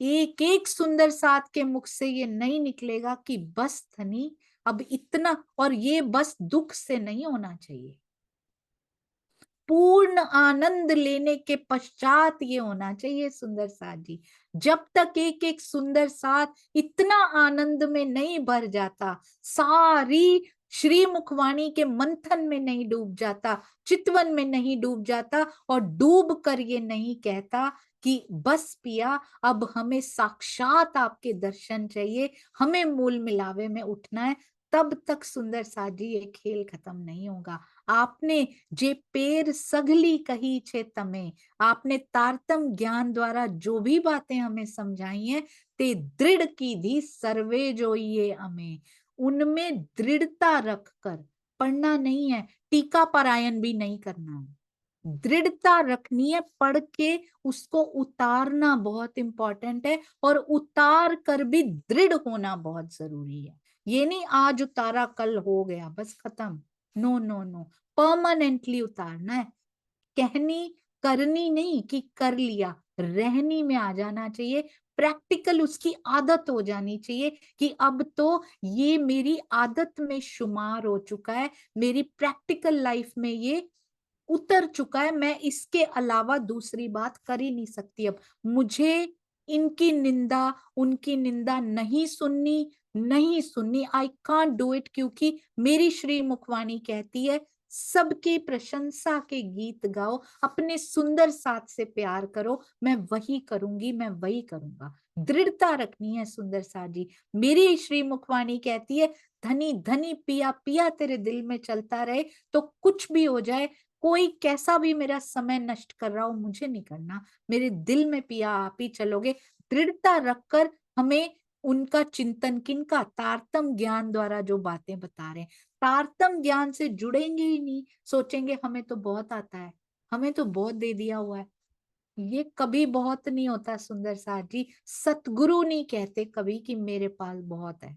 एक एक सुंदर साथ के मुख से ये नहीं निकलेगा कि बस धनी अब इतना, और ये बस दुख से नहीं होना चाहिए, पूर्ण आनंद लेने के पश्चात ये होना चाहिए सुंदर साथ जी। जब तक एक एक सुंदर साथ इतना आनंद में नहीं भर जाता, सारी श्री मुखवाणी के मंथन में नहीं डूब जाता, चितवन में नहीं डूब जाता, और डूब कर ये नहीं कहता कि बस पिया अब हमें साक्षात आपके दर्शन चाहिए, हमें मूल मिलावे में उठना है, तब तक सुंदर साथ जी ये खेल खत्म नहीं होगा। आपने जे पेर सगली कही छे तमे, आपने तारतम ज्ञान द्वारा जो भी बातें हमें समझाई हैं, ते दृढ़ की धी सर्वे जो ये हमें, उनमें दृढ़ता रखकर, पढ़ना नहीं है, टीका पारायण भी नहीं करना है, दृढ़ता रखनी है, पढ़ के उसको उतारना बहुत इंपॉर्टेंट है, और उतार कर भी दृढ़ होना बहुत जरूरी है। ये नहीं आज उतारा कल हो गया बस खत्म, नो नो नो, परमानेंटली उतारना है। कहनी करनी नहीं कि कर लिया, रहनी में आ जाना चाहिए, प्रैक्टिकल उसकी आदत हो जानी चाहिए कि अब तो ये मेरी आदत में शुमार हो चुका है, मेरी प्रैक्टिकल लाइफ में ये उतर चुका है, मैं इसके अलावा दूसरी बात कर ही नहीं सकती। अब मुझे इनकी निंदा उनकी निंदा नहीं सुननी, नहीं सुननी, आई कांट डू इट, क्योंकि मेरी श्री मुखवाणी कहती है सबकी प्रशंसा के गीत गाओ, अपने सुंदर साथ से प्यार करो, मैं वही करूंगी, मैं वही करूंगा। दृढ़ता रखनी है सुंदर साथ जी। मेरी श्री मुखवाणी कहती है धनी धनी पिया पिया तेरे दिल में चलता रहे, तो कुछ भी हो जाए, कोई कैसा भी मेरा समय नष्ट कर रहा हो, मुझे नहीं करना, मेरे दिल में पिया आप ही चलोगे। दृढ़ता रखकर हमें उनका चिंतन, किनका, तारतम ज्ञान द्वारा जो बातें बता रहे हैं, तारतम ज्ञान से जुड़ेंगे ही नहीं, सोचेंगे हमें तो बहुत आता है, हमें तो बहुत दे दिया हुआ है। ये कभी बहुत नहीं होता सुंदर साथ जी। सतगुरु नहीं कहते कभी कि मेरे पास बहुत है,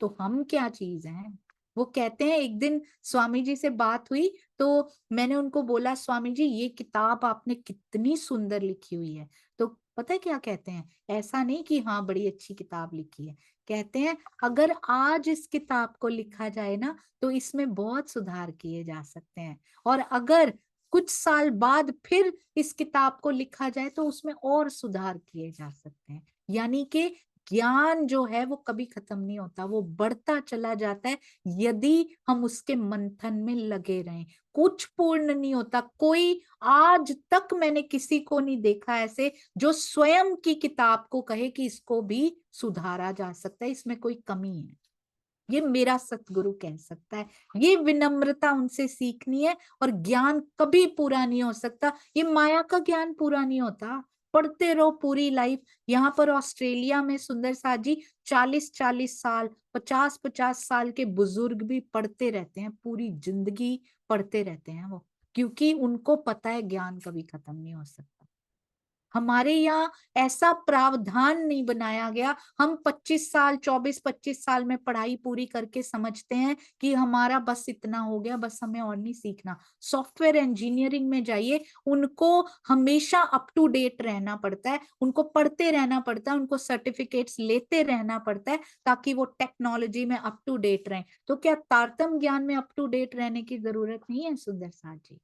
तो हम क्या चीज हैं। वो कहते हैं, एक दिन स्वामी जी से बात हुई तो मैंने उनको बोला स्वामी जी ये किताब आपने कितनी सुंदर लिखी हुई है, तो पता है क्या कहते हैं, ऐसा नहीं कि हाँ बड़ी अच्छी किताब लिखी है, कहते हैं अगर आज इस किताब को लिखा जाए ना तो इसमें बहुत सुधार किए जा सकते हैं, और अगर कुछ साल बाद फिर इस किताब को लिखा जाए तो उसमें और सुधार किए जा सकते हैं। यानी कि ज्ञान जो है वो कभी खत्म नहीं होता, वो बढ़ता चला जाता है यदि हम उसके मंथन में लगे रहें। कुछ पूर्ण नहीं होता, कोई आज तक मैंने किसी को नहीं देखा ऐसे जो स्वयं की किताब को कहे कि इसको भी सुधारा जा सकता है, इसमें कोई कमी है। ये मेरा सतगुरु कह सकता है। ये विनम्रता उनसे सीखनी है। और ज्ञान कभी पूरा नहीं हो सकता, ये माया का ज्ञान पूरा नहीं होता, पढ़ते रहो पूरी लाइफ। यहाँ पर ऑस्ट्रेलिया में सुंदर साथ जी 40-40 साल, 50-50 साल के बुजुर्ग भी पढ़ते रहते हैं, पूरी जिंदगी पढ़ते रहते हैं वो, क्योंकि उनको पता है ज्ञान कभी खत्म नहीं हो सकता। हमारे यहाँ ऐसा प्रावधान नहीं बनाया गया, हम 25 साल 24-25 साल में पढ़ाई पूरी करके समझते हैं कि हमारा बस इतना हो गया, बस हमें और नहीं सीखना। सॉफ्टवेयर इंजीनियरिंग में जाइए, उनको हमेशा अप टू डेट रहना पड़ता है, उनको पढ़ते रहना पड़ता है, उनको सर्टिफिकेट्स लेते रहना पड़ता है ताकि वो टेक्नोलॉजी में अप टू डेट रहें। तो क्या तारतम ज्ञान में अप टू डेट रहने की जरूरत नहीं है सुंदर साथ जी?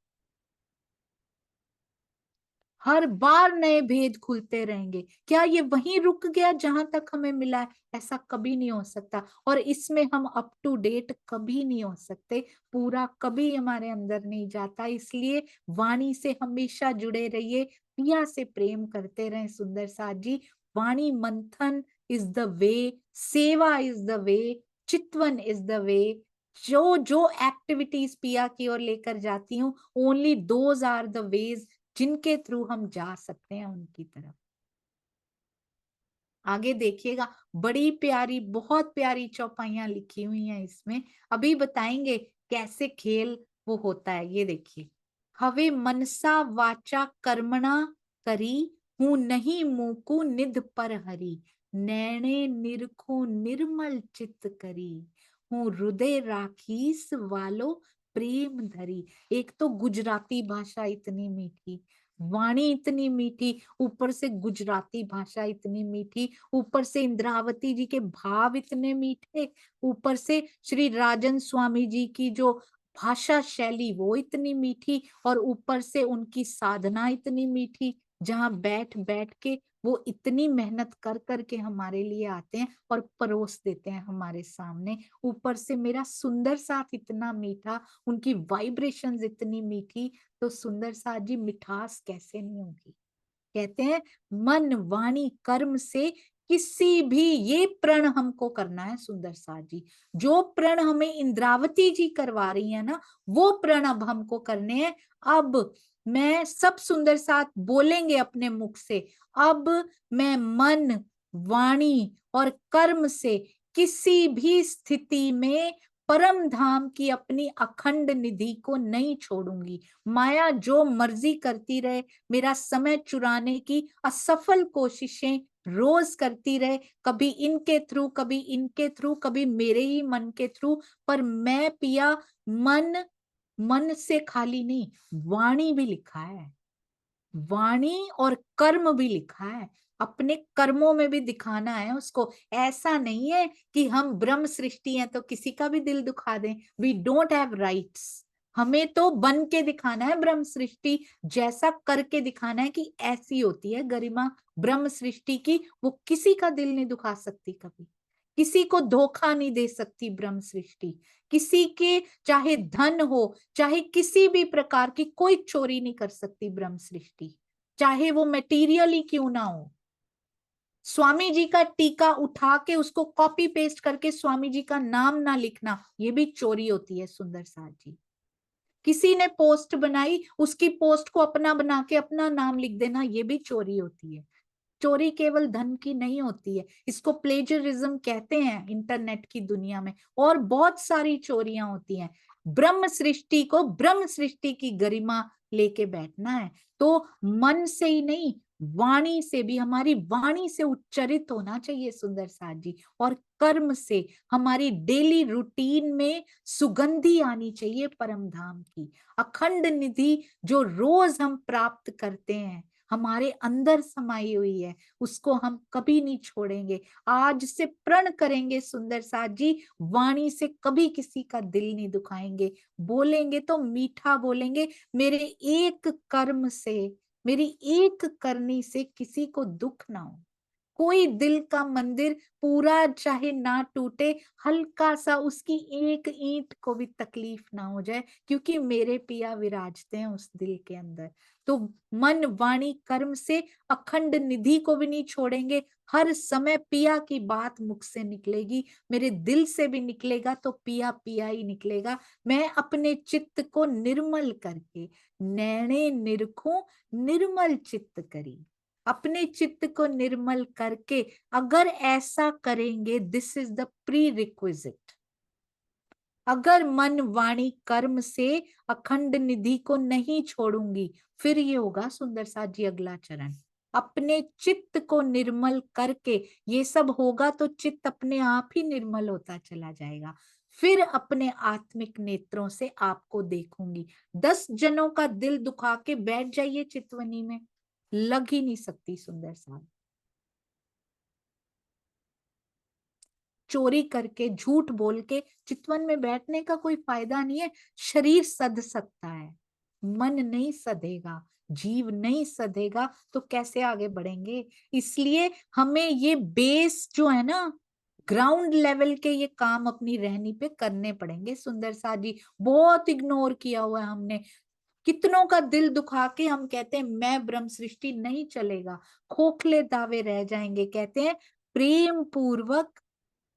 हर बार नए भेद खुलते रहेंगे। क्या ये वहीं रुक गया जहां तक हमें मिला है? ऐसा कभी नहीं हो सकता, और इसमें हम अप टू डेट कभी नहीं हो सकते, पूरा कभी हमारे अंदर नहीं जाता। इसलिए वाणी से हमेशा जुड़े रहिए, पिया से प्रेम करते रहें सुंदर साथ जी। वाणी मंथन इज द वे, सेवा इज द वे, चितवन इज द वे। जो जो एक्टिविटीज पिया की ओर लेकर जाती हूँ, only those are the ways जिनके थ्रू हम जा सकते हैं उनकी तरफ। आगे देखिएगा, बड़ी प्यारी, बहुत प्यारी चौपाइयां लिखी हुई हैं इसमें। अभी बताएंगे कैसे खेल वो होता है, ये देखिए। हवे मनसा वाचा कर्मणा करी, हूं नहीं मूकू निध पर हरी, नैणे निरखूं निर्मल चित्त करी, हूं हृदय राखीस वालो प्रेम धरी। एक तो गुजराती भाषा इतनी मीठी, वाणी इतनी मीठी, ऊपर से गुजराती भाषा इतनी मीठी, ऊपर से इंद्रावती जी के भाव इतने मीठे, ऊपर से श्री राजन स्वामी जी की जो भाषा शैली वो इतनी मीठी, और ऊपर से उनकी साधना इतनी मीठी, जहाँ बैठ बैठ के वो इतनी मेहनत कर करके हमारे लिए आते हैं और परोस देते हैं हमारे सामने। ऊपर से मेरा सुंदर साथ इतना मीठा, उनकी वाइब्रेशंस इतनी मीठी, तो सुंदर साथ जी मिठास कैसे नहीं होगी। कहते हैं मन वाणी कर्म से किसी भी, ये प्रण हमको करना है सुंदर साथ जी। जो प्रण हमें इंद्रावती जी करवा रही है ना, वो प्रण अब हमको करने हैं। अब मैं सब सुंदर साथ बोलेंगे अपने मुख से, अब मैं मन वाणी और कर्म से किसी भी स्थिति में परम धाम की अपनी अखंड निधि को नहीं छोड़ूंगी। माया जो मर्जी करती रहे, मेरा समय चुराने की असफल कोशिशें रोज करती रहे, कभी इनके थ्रू, कभी इनके थ्रू, कभी मेरे ही मन के थ्रू, पर मैं पिया मन, मन से खाली नहीं, वाणी भी लिखा है, वाणी और कर्म भी लिखा है, अपने कर्मों में भी दिखाना है उसको। ऐसा नहीं है कि हम ब्रह्म सृष्टि हैं तो किसी का भी दिल दुखा दें, वी डोंट हैव राइट्स। हमें तो बन के दिखाना है ब्रह्म सृष्टि, जैसा करके दिखाना है कि ऐसी होती है गरिमा ब्रह्म सृष्टि की। वो किसी का दिल नहीं दुखा सकती कभी, किसी को धोखा नहीं दे सकती ब्रह्म सृष्टि, किसी के चाहे धन हो, चाहे किसी भी प्रकार की कोई चोरी नहीं कर सकती ब्रह्म सृष्टि, चाहे वो मटेरियल ही क्यों ना हो। स्वामी जी का टीका उठा के उसको कॉपी पेस्ट करके स्वामी जी का नाम ना लिखना, ये भी चोरी होती है सुंदर साथ जी। किसी ने पोस्ट बनाई, उसकी पोस्ट को अपना बना के अपना नाम लिख देना, ये भी चोरी होती है। चोरी केवल धन की नहीं होती है, इसको प्लेजरिज्म कहते हैं इंटरनेट की दुनिया में, और बहुत सारी चोरियां होती हैं। ब्रह्म सृष्टि को, ब्रह्म सृष्टि की गरिमा लेके बैठना है तो मन से ही नहीं, वाणी से भी, हमारी वाणी से उच्चरित होना चाहिए सुंदर साथ जी, और कर्म से हमारी डेली रूटीन में सुगंधी आनी चाहिए परम धाम की। अखंड निधि जो रोज हम प्राप्त करते हैं, हमारे अंदर समाई हुई है, उसको हम कभी नहीं छोड़ेंगे। आज से प्रण करेंगे सुंदर साथ जी, वाणी से कभी किसी का दिल नहीं दुखाएंगे, बोलेंगे तो मीठा बोलेंगे। मेरे एक कर्म से, मेरी एक करनी से किसी को दुख ना हो, कोई दिल का मंदिर पूरा चाहे ना टूटे, हल्का सा उसकी एक ईंट को भी तकलीफ ना हो जाए, क्योंकि मेरे पिया विराजते हैं उस दिल के अंदर। तो मन वाणी कर्म से अखंड निधि को भी नहीं छोड़ेंगे। हर समय पिया की बात मुख से निकलेगी, मेरे दिल से भी निकलेगा तो पिया पिया ही निकलेगा। मैं अपने चित्त को निर्मल करके, नैणे निरखूं निर्मल चित्त करी, अपने चित्त को निर्मल करके अगर ऐसा करेंगे, this is the pre requisite. अगर मन वाणी कर्म से अखंड निधि को नहीं छोड़ूंगी, फिर ये होगा सुंदर साथ जी अगला चरण, अपने चित्त को निर्मल करके। ये सब होगा तो चित्त अपने आप ही निर्मल होता चला जाएगा। फिर अपने आत्मिक नेत्रों से आपको देखूंगी। 10 जनों का दिल दुखा के बैठ जाइए चितवनी में, लग ही नहीं सकती सुंदर साथ। चोरी करके, झूठ बोल के चितवन में बैठने का कोई फायदा नहीं है। शरीर सध सकता है, मन नहीं सधेगा, जीव नहीं सधेगा तो कैसे आगे बढ़ेंगे। इसलिए हमें ये बेस जो है ना, ग्राउंड लेवल के ये काम अपनी रहनी पे करने पड़ेंगे सुंदर साथ जी। बहुत इग्नोर किया हुआ है हमने, कितनों का दिल दुखा के हम कहते हैं मैं ब्रह्म सृष्टि नहीं चलेगा, खोखले दावे रह जाएंगे। कहते हैं प्रेम पूर्वक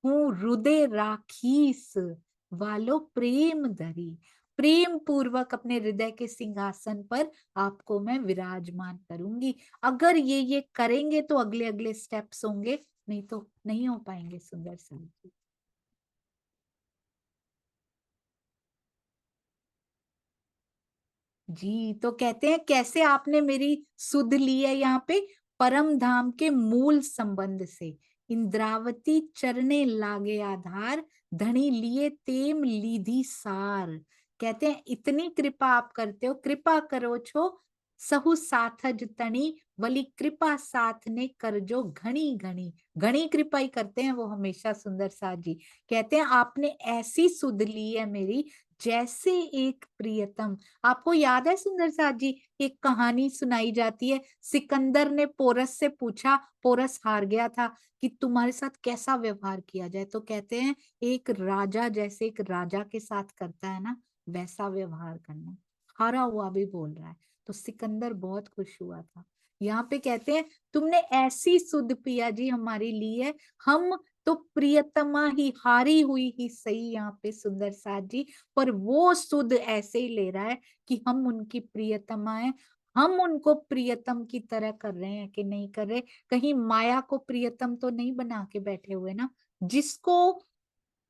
हूँ हृदय राखीस, वालो प्रेम धरी, प्रेम पूर्वक अपने हृदय के सिंहासन पर आपको मैं विराजमान करूंगी। अगर ये करेंगे तो अगले अगले स्टेप्स होंगे, नहीं तो नहीं हो पाएंगे सुंदर साथी जी। तो कहते हैं कैसे आपने मेरी सुध ली है यहाँ पे, परम धाम के मूल संबंध से, इंद्रावती चरणे लागे आधार, धनी लिए तेम लीधी सार। कहते हैं इतनी कृपा आप करते हो, कृपा करो छो सहु साथज तणी, वली कृपा साथ ने कर जो घनी घनी। घनी कृपा ही करते हैं वो हमेशा सुंदर साथ जी। कहते हैं आपने ऐसी सुध ली है मेरी, जैसे एक प्रियतम। आपको याद है सुंदर साथ जी, एक कहानी सुनाई जाती है, सिकंदर ने पोरस से पूछा, पोरस हार गया था, कि तुम्हारे साथ कैसा व्यवहार किया जाए। तो कहते हैं एक राजा जैसे एक राजा के साथ करता है ना, वैसा व्यवहार करना। हारा हुआ भी बोल रहा है, तो सिकंदर बहुत खुश हुआ था। यहाँ पे कहते हैं तुमने ऐसी सुध पिया जी हमारी ली है, हम तो प्रियतमा ही, हारी हुई ही सही यहाँ पे सुंदर साथ जी, पर वो सुध ऐसे ही ले रहा है कि हम उनकी प्रियतमा है। हम उनको प्रियतम की तरह कर रहे हैं कि नहीं कर रहे, कहीं माया को प्रियतम तो नहीं बना के बैठे हुए ना। जिसको,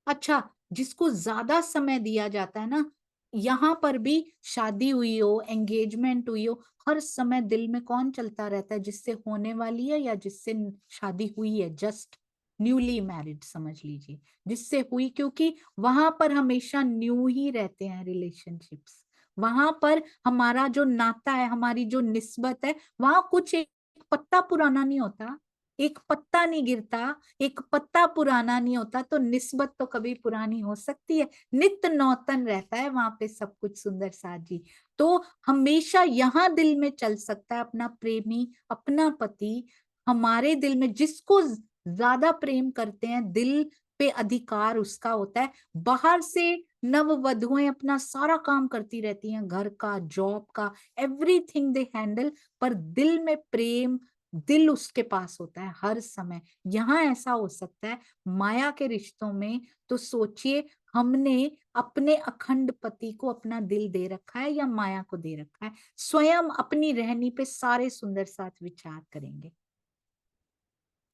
अच्छा, जिसको ज्यादा समय दिया जाता है ना, यहाँ पर भी शादी हुई हो, एंगेजमेंट हुई हो, हर समय दिल में कौन चलता रहता है, जिससे होने वाली है या जिससे शादी हुई है, जस्ट न्यूली मैरिड समझ लीजिए, जिससे हुई, क्योंकि वहां पर हमेशा न्यू ही रहते हैं रिलेशनशिप्स। वहां पर हमारा जो नाता है, हमारी जो निस्बत है, वहां कुछ एक पत्ता पुराना नहीं होता, एक पत्ता नहीं गिरता, एक पत्ता पुराना नहीं होता, तो निस्बत तो कभी पुरानी हो सकती है, नित्य नौतन रहता है वहां पे सब कुछ सुंदर साथ जी। तो हमेशा यहाँ दिल में चल सकता है अपना प्रेमी, अपना पति, हमारे दिल में जिसको ज्यादा प्रेम करते हैं, दिल पे अधिकार उसका होता है। बाहर से नववधुएं अपना सारा काम करती रहती हैं, घर का, जॉब का, एवरीथिंग दे हैंडल, पर दिल में प्रेम, दिल उसके पास होता है हर समय। यहाँ ऐसा हो सकता है माया के रिश्तों में, तो सोचिए हमने अपने अखंड पति को अपना दिल दे रखा है या माया को दे रखा है। स्वयं अपनी रहनी पे सारे सुंदर साथ विचार करेंगे,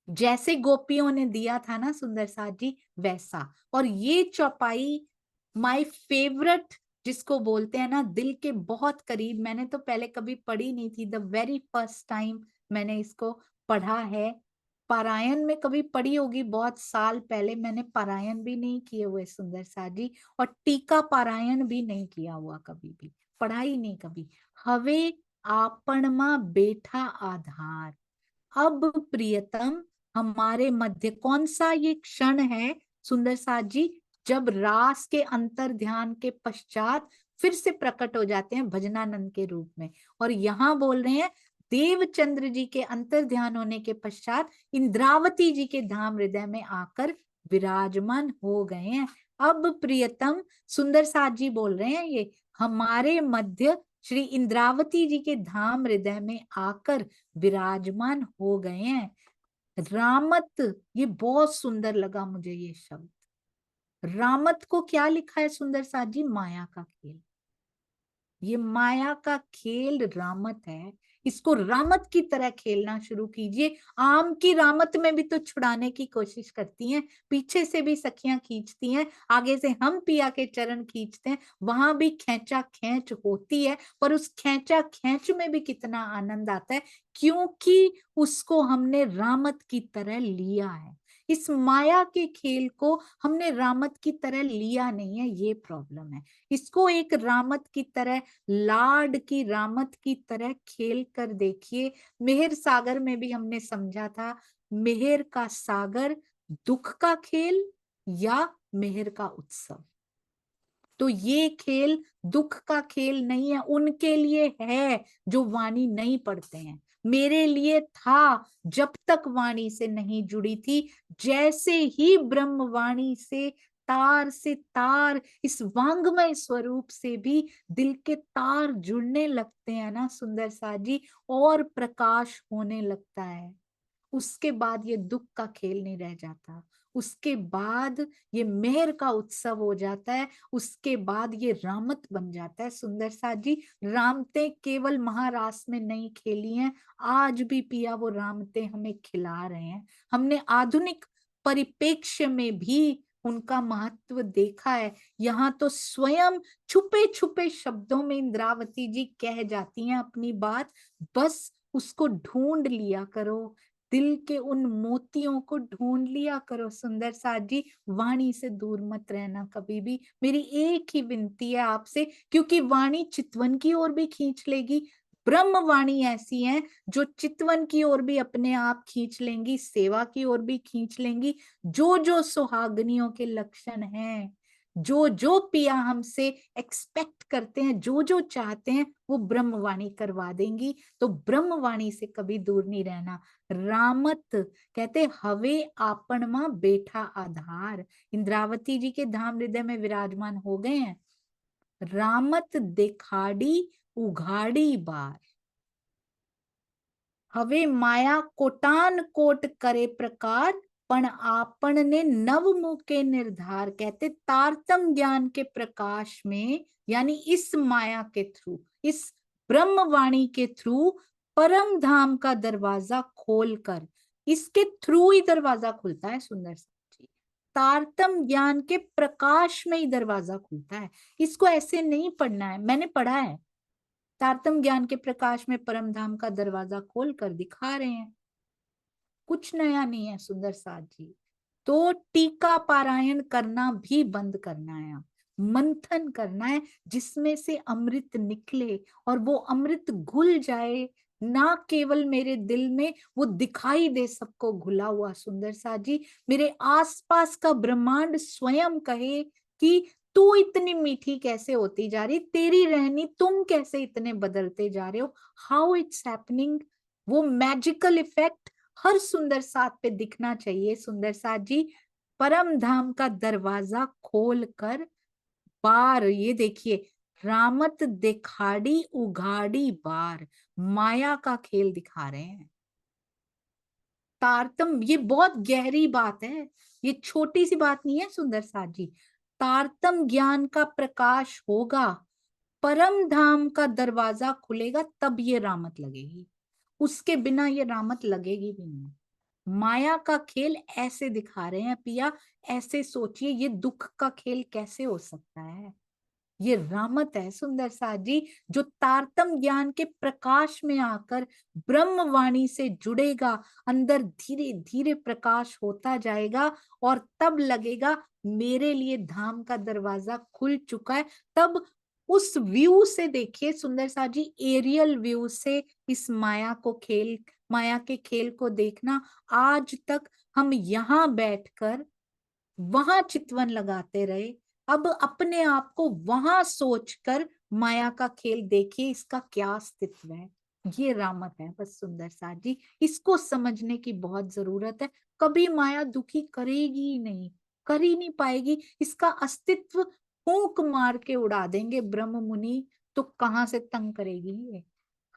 जैसे गोपियों ने दिया था ना सुंदर साथ जी, वैसा। और ये चौपाई माय फेवरेट, जिसको बोलते हैं ना दिल के बहुत करीब, मैंने तो पहले कभी पढ़ी नहीं थी, द वेरी फर्स्ट टाइम मैंने इसको पढ़ा है। पारायण में कभी पढ़ी होगी बहुत साल पहले, मैंने पारायण भी नहीं किए हुए सुंदर साथ जी, और टीका पारायण भी नहीं किया हुआ कभी भी, पढ़ा ही नहीं कभी। हवे आपण मां बैठा आधार, अब प्रियतम हमारे मध्य, कौन सा ये क्षण है सुंदर साथ जी, जब रास के अंतर ध्यान के पश्चात फिर से प्रकट हो जाते हैं भजनानंद के रूप में। और यहाँ बोल रहे हैं देवचंद्र जी के अंतर ध्यान होने के पश्चात इंद्रावती जी के धाम हृदय में आकर विराजमान हो गए हैं। अब प्रियतम सुंदर साथ जी बोल रहे हैं ये हमारे मध्य श्री इंद्रावती जी के धाम हृदय में आकर विराजमान हो गए हैं। रामत, ये बहुत सुंदर लगा मुझे ये शब्द। रामत को क्या लिखा है सुंदर साथ जी, माया का खेल। ये माया का खेल रामत है, इसको रामत की तरह खेलना शुरू कीजिए। आम की रामत में भी तो छुड़ाने की कोशिश करती हैं, पीछे से भी सखियां खींचती हैं, आगे से हम पिया के चरण खींचते हैं, वहां भी खैंचा खैंच होती है, पर उस खैंचा खैंच में भी कितना आनंद आता है, क्योंकि उसको हमने रामत की तरह लिया है। इस माया के खेल को हमने रामत की तरह लिया नहीं है, ये प्रॉब्लम है। इसको एक रामत की तरह, लाड की रामत की तरह खेल कर देखिए। मेहर सागर में भी हमने समझा था, मेहर का सागर दुख का खेल या मेहर का उत्सव। तो ये खेल दुख का खेल नहीं है, उनके लिए है जो वाणी नहीं पढ़ते हैं, मेरे लिए था जब तक वाणी से नहीं जुड़ी थी। जैसे ही ब्रह्म वाणी से तार इस वांगमय स्वरूप से भी दिल के तार जुड़ने लगते हैं ना सुंदर साथ जी, और प्रकाश होने लगता है, उसके बाद ये दुख का खेल नहीं रह जाता, उसके बाद ये मेहर का उत्सव हो जाता है, उसके बाद ये रामत बन जाता है। सुंदर साथ जी, रामते केवल महारास में नहीं खेली हैं, आज भी पिया वो रामते हमें खिला रहे हैं। हमने आधुनिक परिप्रेक्ष्य में भी उनका महत्व देखा है। यहाँ तो स्वयं छुपे छुपे शब्दों में इंद्रावती जी कह जाती हैं अपनी बात, बस उसको ढूंढ लिया करो, दिल के उन मोतियों को ढूंढ लिया करो सुंदर साथ जी, वाणी से दूर मत रहना कभी भी, मेरी एक ही विनती है आपसे, क्योंकि वाणी चितवन की ओर भी खींच लेगी। ब्रह्म वाणी ऐसी है जो चितवन की ओर भी अपने आप खींच लेंगी, सेवा की ओर भी खींच लेंगी। जो जो सुहागनियों के लक्षण हैं, जो जो पिया हमसे एक्सपेक्ट करते हैं, जो जो चाहते हैं, वो ब्रह्मवाणी करवा देंगी। तो ब्रह्मवाणी से कभी दूर नहीं रहना। रामत कहते हवे आपण मां बैठा आधार, इंद्रावती जी के धाम हृदय में विराजमान हो गए हैं। रामत देखाड़ी उघाड़ी बार, हवे माया कोटान कोट करे प्रकार, पण आपन ने नव मुके निर्धार। कहते तारतम ज्ञान के प्रकाश में, यानी इस माया के थ्रू, इस ब्रह्मवाणी के थ्रू परम धाम का दरवाजा खोलकर, इसके थ्रू ही दरवाजा खुलता है सुंदर जी। तारतम ज्ञान के प्रकाश में ही दरवाजा खुलता है। इसको ऐसे नहीं पढ़ना है, मैंने पढ़ा है। तारतम ज्ञान के प्रकाश में परम धाम का दरवाजा खोल कर दिखा रहे हैं, कुछ नया नहीं है सुंदर साथ जी। तो टीका पारायण करना भी बंद करना है, मंथन करना है जिसमें से अमृत निकले और वो अमृत घुल जाए, ना केवल मेरे दिल में, वो दिखाई दे सबको घुला हुआ सुंदर साथ जी। मेरे आसपास का ब्रह्मांड स्वयं कहे कि तू इतनी मीठी कैसे होती जा रही, तेरी रहनी, तुम कैसे इतने बदलते जा रहे हो, हाउ इट्स हैपनिंग। वो मैजिकल इफेक्ट हर सुंदर साथ पे दिखना चाहिए सुंदर साथ जी। परम धाम का दरवाजा खोल कर बार, ये देखिए, रामत दिखाड़ी उघाड़ी बार, माया का खेल दिखा रहे हैं। तारतम, ये बहुत गहरी बात है, ये छोटी सी बात नहीं है सुंदर साथ जी। तारतम ज्ञान का प्रकाश होगा, परम धाम का दरवाजा खुलेगा, तब ये रामत लगेगी, उसके बिना ये रामत लगेगी भी नहीं। माया का खेल ऐसे दिखा रहे हैं पिया, ऐसे सोचिए ये दुख का खेल कैसे हो सकता है। ये रामत है सुंदर साथ जी, जो तारतम ज्ञान के प्रकाश में आकर ब्रह्म वाणी से जुड़ेगा, अंदर धीरे धीरे प्रकाश होता जाएगा और तब लगेगा मेरे लिए धाम का दरवाजा खुल चुका है। तब उस व्यू से देखिए सुंदर साथ जी, एरियल व्यू से इस माया को खेल, माया के खेल को देखना। आज तक हम यहाँ बैठकर वहां चितवन लगाते रहे, अब अपने आप को वहां सोचकर माया का खेल देखिए, इसका क्या अस्तित्व है। ये रामत है बस सुंदर साथ जी, इसको समझने की बहुत जरूरत है। कभी माया दुखी करेगी ही नहीं, कर ही नहीं पाएगी, इसका अस्तित्व फूंक मार के उड़ा देंगे ब्रह्म मुनि, तो कहाँ से तंग करेगी ये।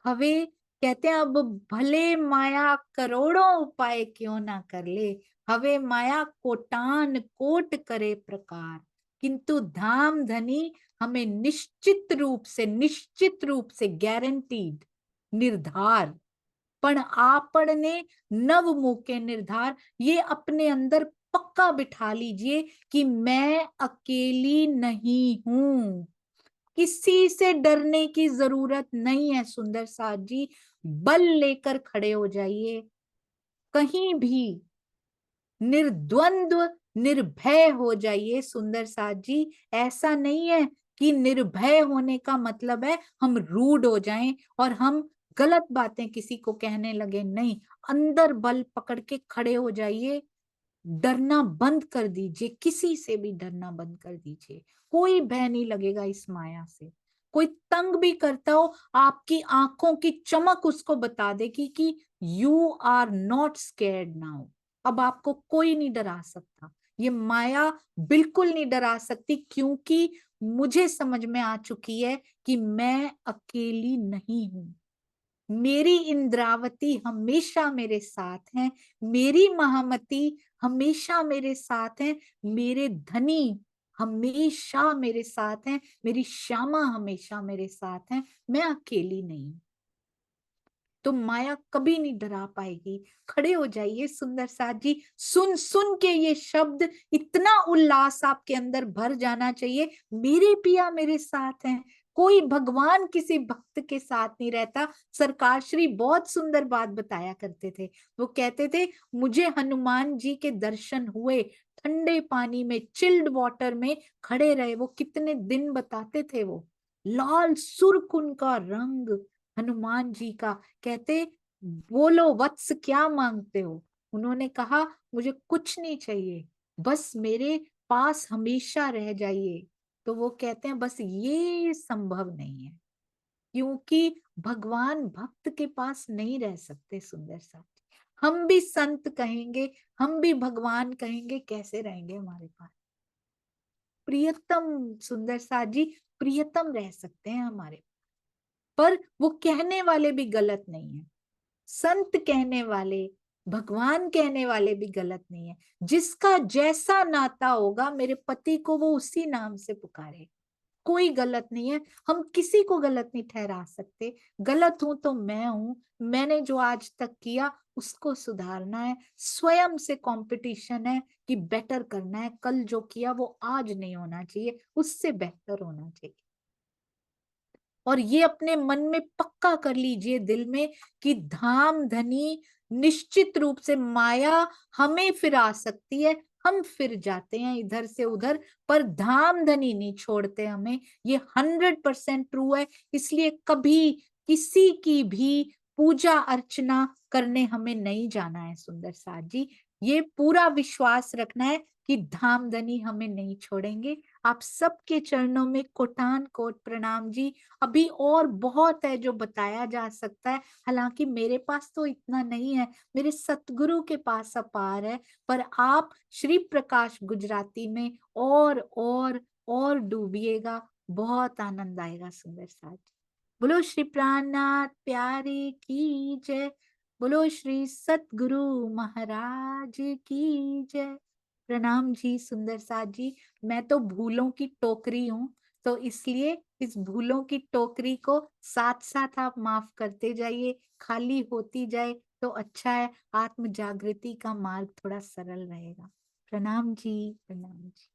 हवे कहते हैं अब भले माया करोड़ों उपाय क्यों ना कर ले, हवे माया कोटान कोट करे प्रकार, किंतु धाम धनी हमें निश्चित रूप से गारंटीड निर्धार, पण आपने नव मुके निर्धार, ये अपने अंदर पक्का बिठा लीजिए कि मैं अकेली नहीं हूं, किसी से डरने की जरूरत नहीं है सुंदर साथ जी। बल लेकर खड़े हो जाइए, कहीं भी निर्द्वंद्व निर्भय हो जाइए सुंदर साथ जी। ऐसा नहीं है कि निर्भय होने का मतलब है हम रूड हो जाएं और हम गलत बातें किसी को कहने लगे, नहीं, अंदर बल पकड़ के खड़े हो जाइए, डरना बंद कर दीजिए, किसी से भी डरना बंद कर दीजिए। कोई भय नहीं लगेगा इस माया से, कोई तंग भी करता हो, आपकी आंखों की चमक उसको बता देगी कि you are not scared now, अब आपको कोई नहीं डरा सकता, ये माया बिल्कुल नहीं डरा सकती, क्योंकि मुझे समझ में आ चुकी है कि मैं अकेली नहीं हूं। मेरी इंद्रावती हमेशा मेरे साथ हैं, मेरी महामती हमेशा मेरे साथ हैं, मेरे धनी हमेशा मेरे साथ हैं, मेरी श्यामा हमेशा मेरे साथ हैं, मैं अकेली नहीं। तो माया कभी नहीं डरा पाएगी। खड़े हो जाइए सुंदर साथ जी, सुन सुन के ये शब्द इतना उल्लास आपके अंदर भर जाना चाहिए, मेरे पिया मेरे साथ हैं। कोई भगवान किसी भक्त के साथ नहीं रहता। सरकार श्री बहुत सुंदर बात बताया करते थे, वो कहते थे मुझे हनुमान जी के दर्शन हुए, ठंडे पानी में, चिल्ड वाटर में खड़े रहे, वो कितने दिन बताते थे, वो लाल सुर्ख उनका रंग हनुमान जी का। कहते बोलो वत्स क्या मांगते हो, उन्होंने कहा मुझे कुछ नहीं चाहिए, बस मेरे पास हमेशा रह जाइए। तो वो कहते हैं बस ये संभव नहीं है, क्योंकि भगवान भक्त के पास नहीं रह सकते सुंदर सा। हम भी संत कहेंगे, हम भी भगवान कहेंगे, कैसे रहेंगे हमारे पास। प्रियतम सुंदर सा जी, प्रियतम रह सकते हैं हमारे, पर वो कहने वाले भी गलत नहीं है, संत कहने वाले, भगवान कहने वाले भी गलत नहीं है। जिसका जैसा नाता होगा मेरे पति को वो उसी नाम से पुकारे, कोई गलत नहीं है, हम किसी को गलत नहीं ठहरा सकते। गलत हूं तो मैं हूं, मैंने जो आज तक किया उसको सुधारना है, स्वयं से कंपटीशन है कि बेटर करना है, कल जो किया वो आज नहीं होना चाहिए, उससे बेहतर होना चाहिए। और ये अपने मन में पक्का कर लीजिए दिल में कि धाम धनी निश्चित रूप से माया हमें फिरा सकती है, हम फिर जाते हैं इधर से उधर, पर धाम धनी नहीं छोड़ते हमें, ये 100% ट्रू है। इसलिए कभी किसी की भी पूजा अर्चना करने हमें नहीं जाना है सुंदर साथ जी, ये पूरा विश्वास रखना है कि धाम धनी हमें नहीं छोड़ेंगे। आप सबके चरणों में कोटान कोट प्रणाम जी। अभी और बहुत है जो बताया जा सकता है, हालांकि मेरे पास तो इतना नहीं है, मेरे सतगुरु के पास अपार है, पर आप श्री प्रकाश गुजराती में और डूबिएगा, बहुत आनंद आएगा सुंदर साथ। बोलो श्री प्राणनाथ प्यारे की जय, बोलो श्री सतगुरु महाराज की जय। प्रणाम जी सुंदर साथ जी। मैं तो भूलों की टोकरी हूँ, तो इसलिए इस भूलों की टोकरी को साथ साथ आप माफ करते जाइए, खाली होती जाए तो अच्छा है, आत्म जागृति का मार्ग थोड़ा सरल रहेगा। प्रणाम जी, प्रणाम जी।